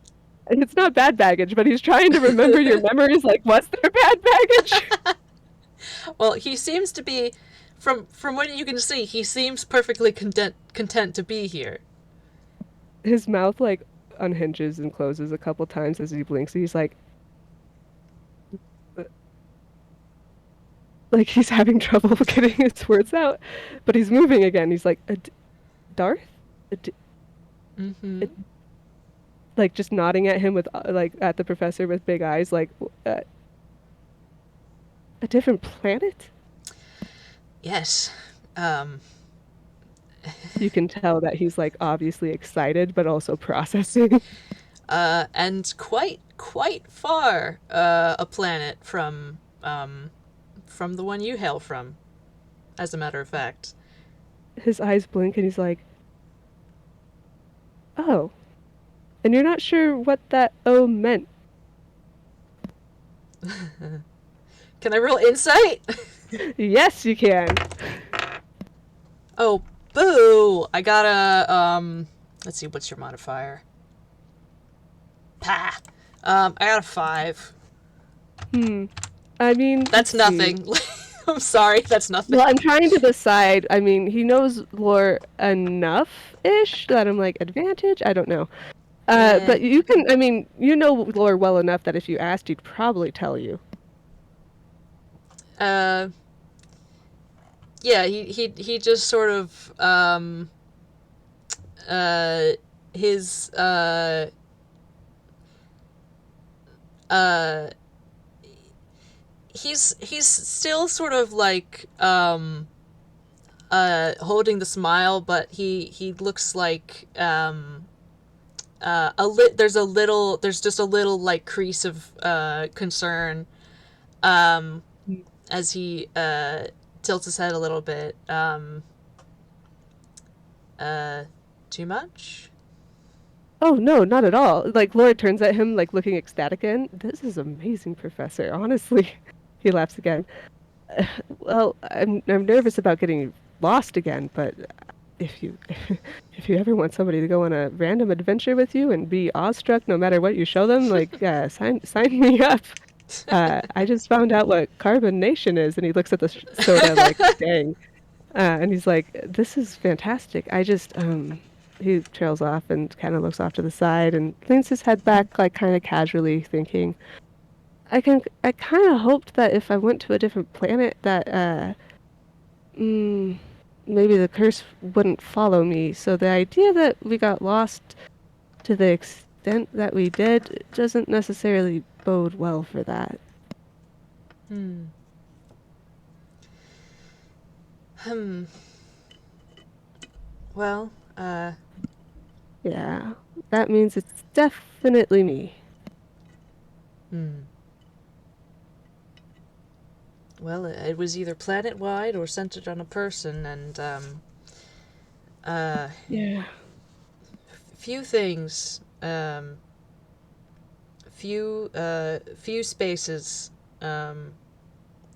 And it's not bad baggage, but he's trying to remember your memories. Like, was there bad baggage? Well, he seems to be from what you can see, he seems perfectly content to be here. His mouth like unhinges and closes a couple times as he blinks. He's like he's having trouble getting his words out, but he's moving again. He's like, Darth? Mm-hmm. A like just nodding at him with like at the professor with big eyes, like a different planet. Yes. Um You can tell that he's like obviously excited, but also processing. and quite far a planet from the one you hail from, as a matter of fact. His eyes blink, and he's like, "Oh," and you're not sure what that "oh" meant. Can I roll insight? Yes, you can. Oh, boo! I got a let's see, what's your modifier? Pa. I got a 5. I mean, That's let's see. nothing. I'm sorry, that's nothing. Well, I'm trying to decide. I mean, he knows lore enough-ish that I'm like advantage. I don't know. But you can. I mean, you know lore well enough that if you asked, he'd probably tell you. Uh, yeah, he just sort of his uh he's still sort of like holding the smile, but he looks like there's just a little like crease of concern as he tilts his head a little bit. Too much? Oh no, not at all. Like Lore turns at him, like looking ecstatic again. This is amazing, Professor. Honestly, he laughs again. Well, I'm nervous about getting lost again, but if you if you ever want somebody to go on a random adventure with you and be awestruck no matter what you show them, like sign me up. I just found out what carbonation is, and he looks at the soda like, dang. And he's like, this is fantastic. He trails off and kind of looks off to the side and leans his head back, like kind of casually thinking, I kind of hoped that if I went to a different planet that, maybe the curse wouldn't follow me. So the idea that we got lost to the extent that we did doesn't necessarily bode well for that. Hmm. Well, Yeah, that means it's definitely me. hmm. Well, it was either planet-wide or centered on a person, and Yeah. few things, few spaces,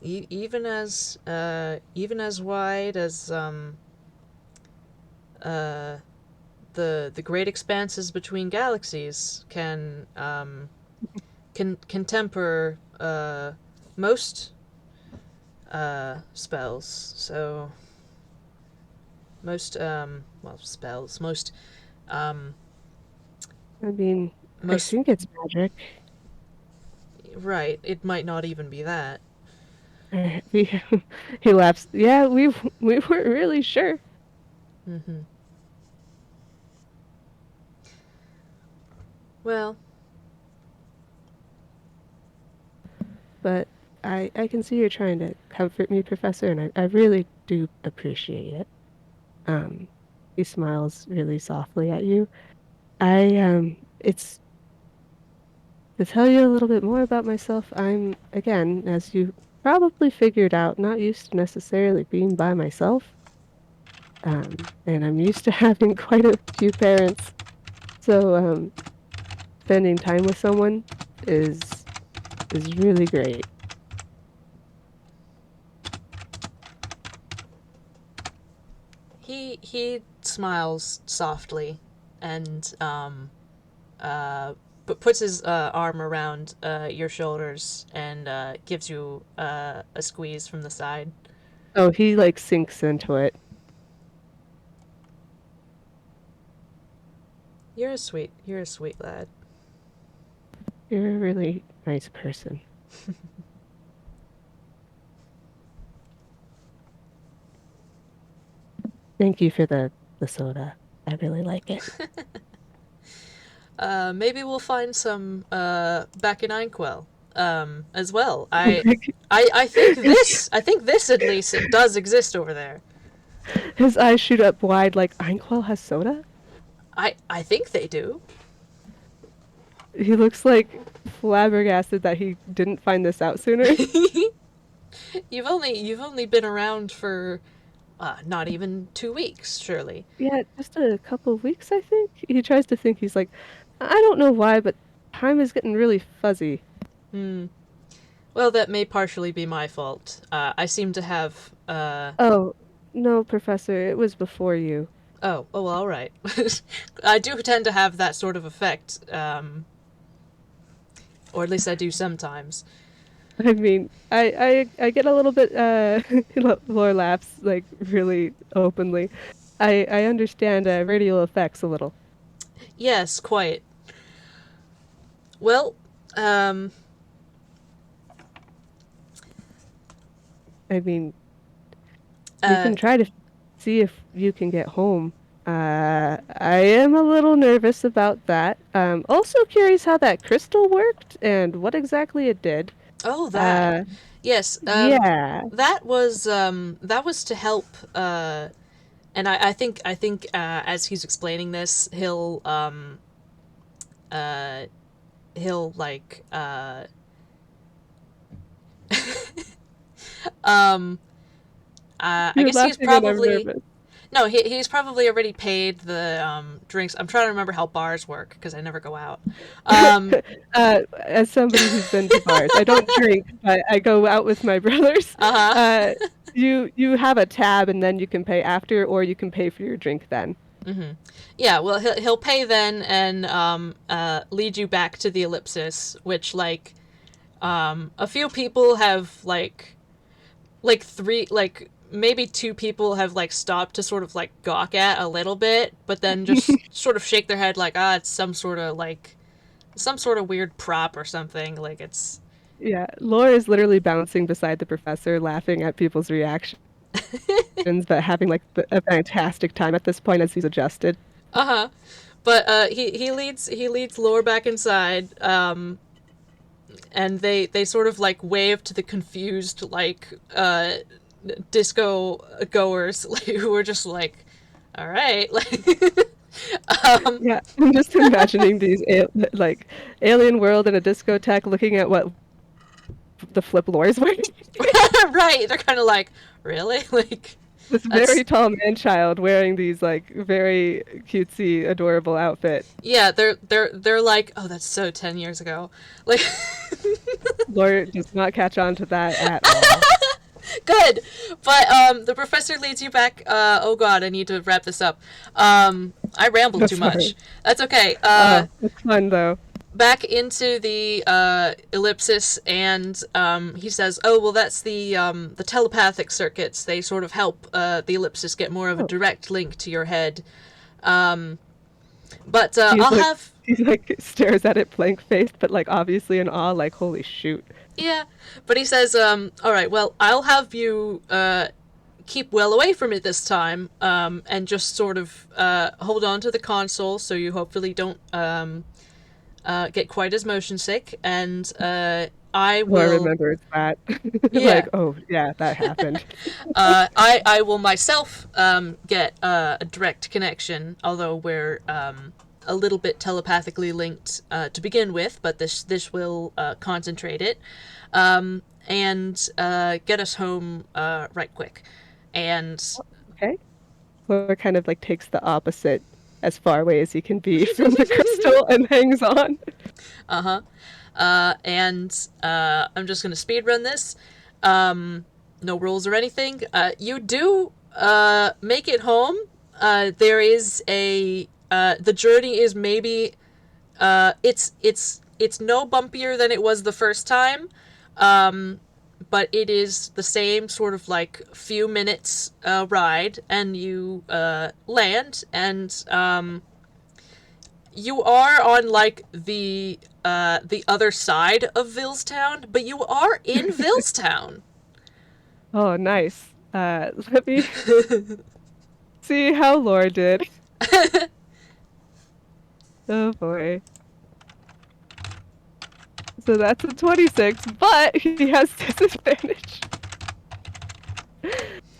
even as wide as the great expanses between galaxies can temper most spells. So most well, spells, most I mean, I most think it's magic. right. It might not even be that. He, he laughs. Yeah, we weren't really sure, Mm-hmm. Well, but I can see you're trying to comfort me, Professor, and I really do appreciate it. Um, he smiles really softly at you. It's to tell you a little bit more about myself. I'm, again, as you probably figured out, not used to necessarily being by myself. And I'm used to having quite a few parents. So, spending time with someone is is really great. he smiles softly and but puts his arm around your shoulders and gives you a squeeze from the side. Oh, he like sinks into it. You're a sweet lad. You're a really nice person. Thank you for the soda. I really like it. Maybe we'll find some back in Einquell as well. I think this at least it does exist over there. His eyes shoot up wide like Einquell has soda? I think they do. He looks like flabbergasted that he didn't find this out sooner. You've only been around for not even 2 weeks, surely. Yeah, just a couple of weeks, I think. He tries to think. He's like, I don't know why, but time is getting really fuzzy. Hmm. Well, that may partially be my fault. I seem to have. Oh, no, Professor, it was before you. Oh, well, all right. I do tend to have that sort of effect, or at least I do sometimes. I mean, I get a little bit, Laura laughs, like, really openly. I understand radial effects a little. Yes, quite. Well, I mean, we uh, can try to see if you can get home. I am a little nervous about that. Also curious how that crystal worked and what exactly it did. oh, that. Uh, Yes, yeah. that was to help, and I think, as he's explaining this, uh, he'll like, um, I You're guess he's laughing and I'm probably nervous. no, he's probably already paid the drinks. I'm trying to remember how bars work because I never go out. As somebody who's been to bars, I don't drink, but I go out with my brothers. Uh huh. Uh, you have a tab and then you can pay after, or you can pay for your drink then. Mm-hmm. Yeah, well, he'll pay then and lead you back to the ellipsis, which like a few people have like three like maybe two people have like stopped to sort of like gawk at a little bit, but then just sort of shake their head like it's some sort of weird prop or something. Like it's Yeah, Lore is literally bouncing beside the professor, laughing at people's reactions, but having like a fantastic time at this point as he's adjusted. uh huh. But he leads Lore back inside. And they sort of like wave to the confused like disco goers like, who are just like, all right, like, um, Yeah, I'm just imagining these like alien world in a discotheque, looking at what the flip Lore is wearing. right? They're kind of like, really, like, This that's very tall man child wearing these like very cutesy, adorable outfit. yeah. They're like, oh, that's so 10 years ago, like. Lore does not catch on to that at all. Good, but the professor leads you back. Oh God, I need to wrap this up. I rambled too That's much. fine. That's okay. Oh, it's fun though. back into the ellipsis, and he says, "Oh, well, that's the telepathic circuits. They sort of help the ellipsis get more of a direct link to your head. But I'll have." He like stares at it blank faced, but like obviously in awe, like holy shoot. Yeah, but he says, "All right, well, I'll have you keep well away from it this time, and just sort of hold on to the console, so you hopefully don't get quite as motion sick, and I will." I remember that. Yeah. Like, oh yeah, that happened. I will myself get a direct connection, although we're a little bit telepathically linked to begin with, but this will concentrate it, and get us home right quick. And Okay. Lore kind of like takes the opposite as far away as he can be from the crystal and hangs on. And I'm just gonna speed run this. No rules or anything. You do make it home. There is a the journey is maybe it's no bumpier than it was the first time. But it is the same sort of like few minutes ride, and you land, and you are on like the other side of Villestown, but you are in Villestown. Oh, nice. Let me see how Lore did. Oh boy. So that's a 26, but he has disadvantage.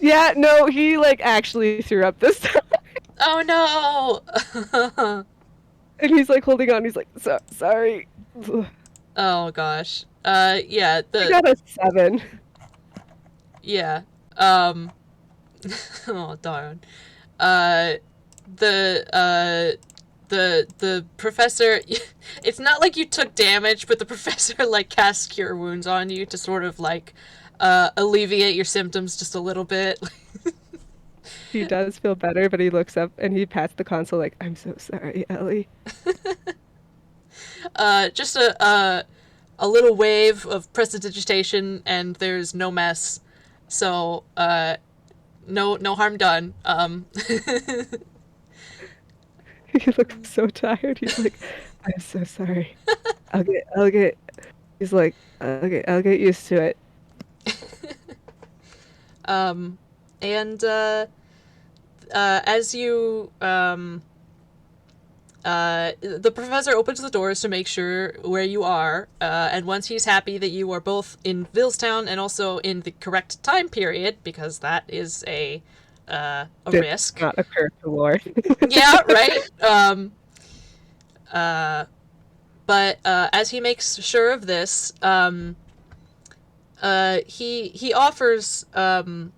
Yeah, no, he like actually threw up this time. Oh no! And he's like holding on, he's like, sorry. Oh gosh. Yeah, He got a 7. yeah. Oh darn. The professor, it's not like you took damage, but the professor like casts cure wounds on you to sort of like alleviate your symptoms just a little bit. He does feel better, but he looks up and he pats the console like, I'm so sorry, Ellie. Just a little wave of prestidigitation, and there's no mess. So no harm done. He looks so tired. He's like, I'm so sorry. I'll get. He's like, I'll get used to it. And as you the professor opens the doors to make sure where you are, and once he's happy that you are both in Villestown and also in the correct time period, because that is a risk. Not occur to Lore. Yeah, right. But as he makes sure of this, he offers to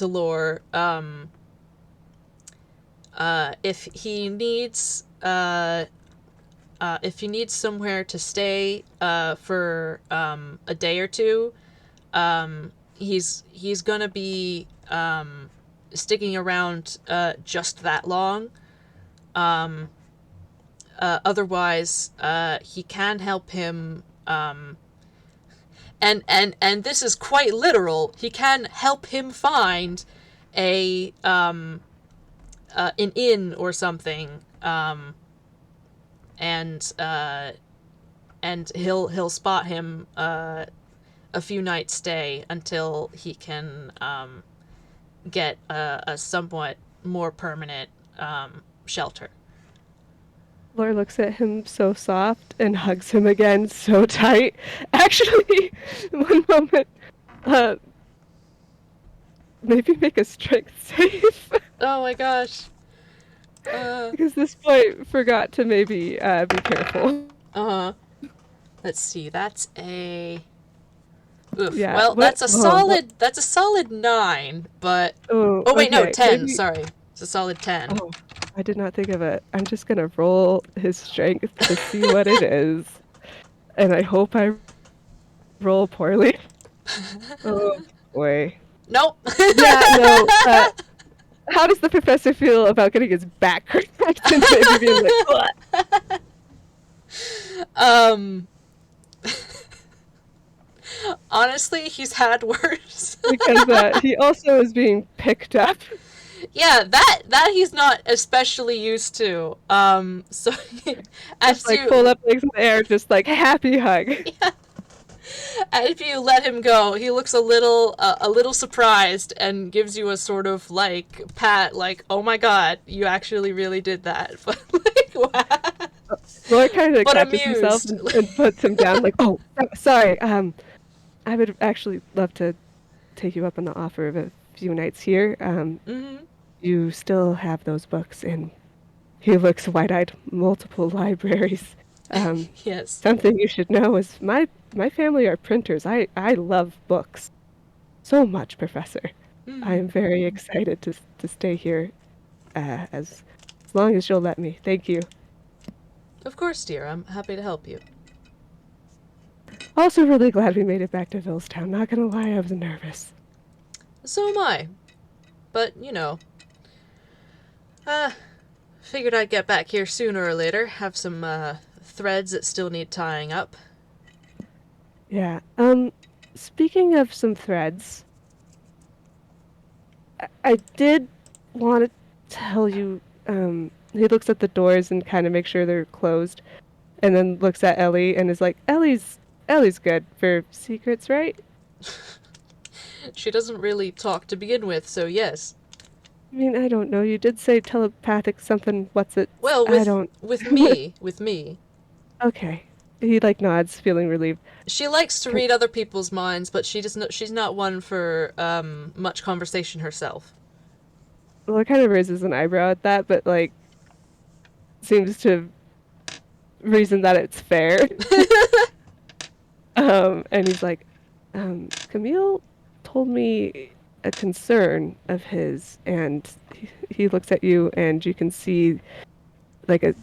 Lore if he needs somewhere to stay for a day or two. He's gonna be sticking around just that long. Otherwise, he can help him. And this is quite literal. He can help him find a an inn or something. And he'll spot him a few nights stay until he can get a somewhat more permanent shelter. Lore looks at him so soft and hugs him again so tight. Actually, one moment, maybe make a strength save. Oh my gosh. Because this boy forgot to maybe be careful. Let's see. That's a. Oof. Yeah, well, that's a solid 9, but oh wait, no, 10. Maybe... Sorry, it's a solid 10. Oh, I did not think of it. I'm just gonna roll his strength to see what it is, and I hope I roll poorly. Oh boy. Nope. Yeah, no. How does the professor feel about getting his back cracked and maybe being like, what? Um, honestly, he's had worse. Because he also is being picked up. Yeah, that he's not especially used to. So Just as like pulled you up legs in the air, just like happy hug. yeah, as you let him go, he looks a little surprised and gives you a sort of like pat, like, "Oh my god, you actually really did that." But like, wow. Lore kind of But catches himself amused. and puts him down, like, "Oh, sorry. I would actually love to take you up on the offer of a few nights here. Hmm. You still have those books, and he looks wide-eyed, multiple libraries. Um, Yes. Something you should know is my family are printers. I love books so much, Professor. I Hmm. am very excited to stay here as long as you'll let me. Thank you. Of course, dear. I'm happy to help you. Also, really glad we made it back to Villestown. Not gonna lie, I was nervous. So am I. But you know, uh, figured I'd get back here sooner or later. Have some threads that still need tying up. Yeah. Speaking of some threads, I did want to tell you. He looks at the doors and kind of makes sure they're closed, and then looks at Ellie and is like, Ellie's good for secrets, right? She doesn't really talk to begin with, so yes. I mean, I don't know. You did say telepathic something. What's it? Well, I don't. with me, Okay. He like nods, feeling relieved. she likes to Can, read other people's minds, but she's not one for much conversation herself. well, it kind of raises an eyebrow at that, but like seems to reason that it's fair. And he's like, Camille told me a concern of his, and he looks at you, and you can see like a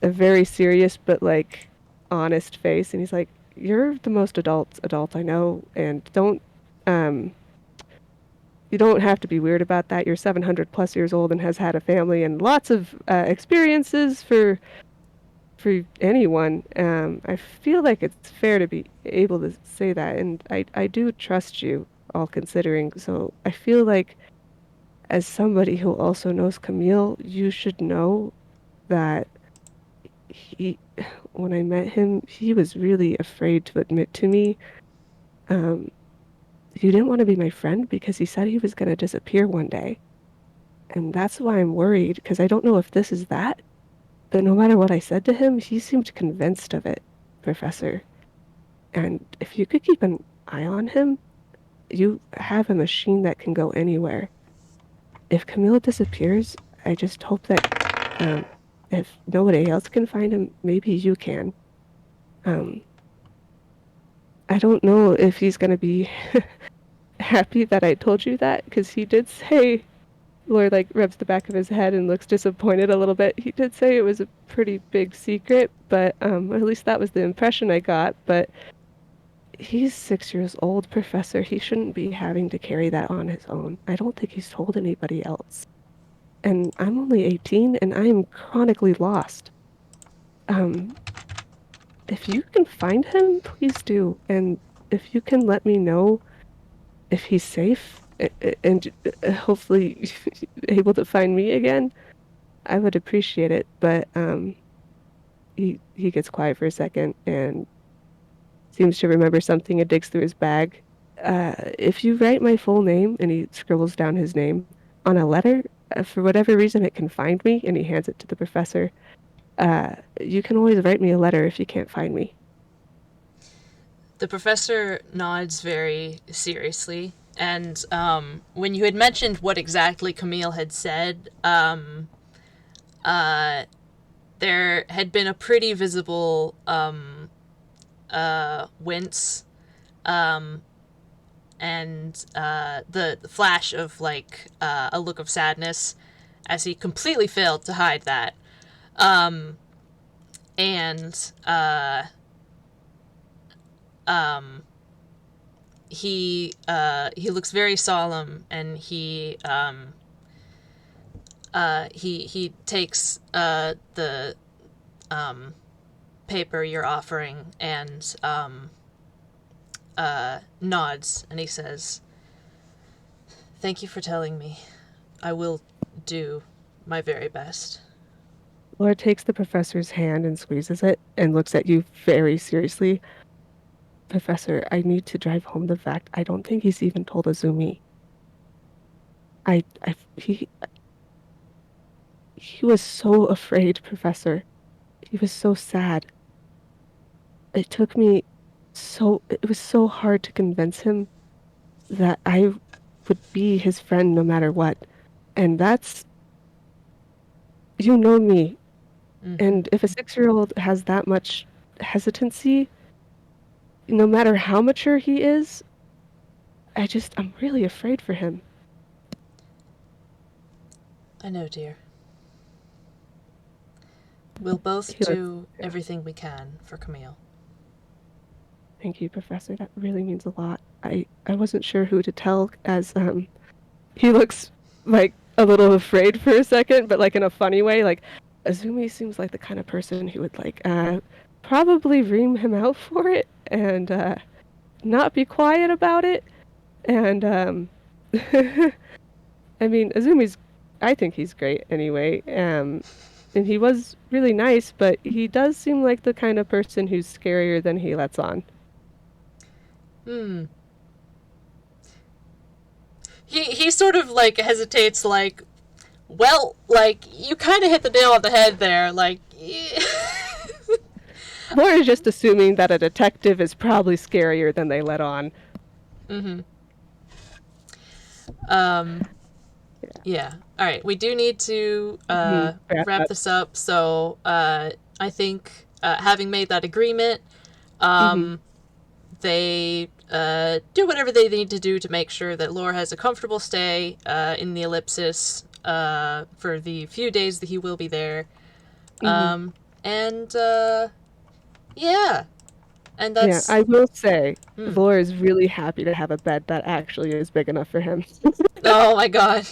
very serious but like honest face, and he's like, "You're the most adult I know, and um, you don't have to be weird about that. You're 700 plus years old and has had a family and lots of experiences for anyone. I feel like it's fair to be able to say that, and I do trust you, all considering. So I feel like, as somebody who also knows Camille, you should know that he, when I met him, he was really afraid to admit to me, um, he didn't want to be my friend because he said he was going to disappear one day. And that's why I'm worried, because I don't know if this is that. But no matter what I said to him, he seemed convinced of it, Professor. And if you could keep an eye on him, you have a machine that can go anywhere. If Camille disappears, I just hope that um, if nobody else can find him, maybe you can. Um, I don't know if he's going to be happy that I told you that, because he did say, Lord like rubs the back of his head and looks disappointed a little bit. He did say it was a pretty big secret, but at least that was the impression I got. But he's 6 years old, Professor. He shouldn't be having to carry that on his own. I don't think he's told anybody else. And I'm only 18 and I am chronically lost. Um, if you can find him, please do. And if you can let me know if he's safe and hopefully able to find me again, I would appreciate it. But he gets quiet for a second and seems to remember something and digs through his bag. If you write my full name, and he scribbles down his name on a letter, for whatever reason it can find me, and he hands it to the professor. You can always write me a letter if you can't find me. The professor nods very seriously, and when you had mentioned what exactly Camille had said, uh, there had been a pretty visible wince, um, and the flash of like a look of sadness as he completely failed to hide that. Um, and um, he looks very solemn, and he takes the um, paper you're offering and nods, and he says, "Thank you for telling me. I will do my very best." Laura takes the professor's hand and squeezes it and looks at you very seriously. Professor, I need to drive home the fact I don't think he's even told Azumi. I, I, he, he was so afraid, Professor. He was so sad. It was so hard to convince him that I would be his friend no matter what. And you know me. Mm-hmm. And if a 6-year-old has that much hesitancy, no matter how mature he is, I'm really afraid for him. I know, dear. We'll both do everything we can for Camille. Thank you, Professor. That really means a lot. I wasn't sure who to tell, as he looks like a little afraid for a second, but like in a funny way. Like Azumi seems like the kind of person who would like probably ream him out for it and not be quiet about it. And I mean, I think he's great anyway. And he was really nice, but he does seem like the kind of person who's scarier than he lets on. He sort of like hesitates, like, well, like, you kind of hit the nail on the head there, like. Yeah. Laura's just assuming that a detective is probably scarier than they let on. Mm-hmm. Yeah. All right. We do need to wrap this up. So I think having made that agreement, they do whatever they need to do to make sure that Lore has a comfortable stay in the Ellipsis for the few days that he will be there. And yeah. And that's... Yeah, I will say, Lore is really happy to have a bed that actually is big enough for him. Oh my god.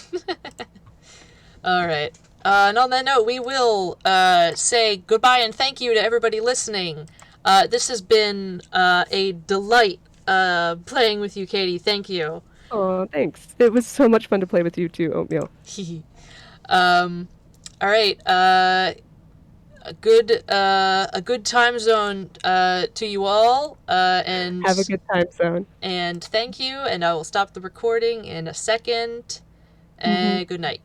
All right. And on that note, we will say goodbye and thank you to everybody listening. This has been a delight playing with you, Katie. Thank you. Oh, thanks. It was so much fun to play with you too, Oatmeal. All right. A good time zone to you all. And have a good time zone. And thank you. And I will stop the recording in a second. And good night.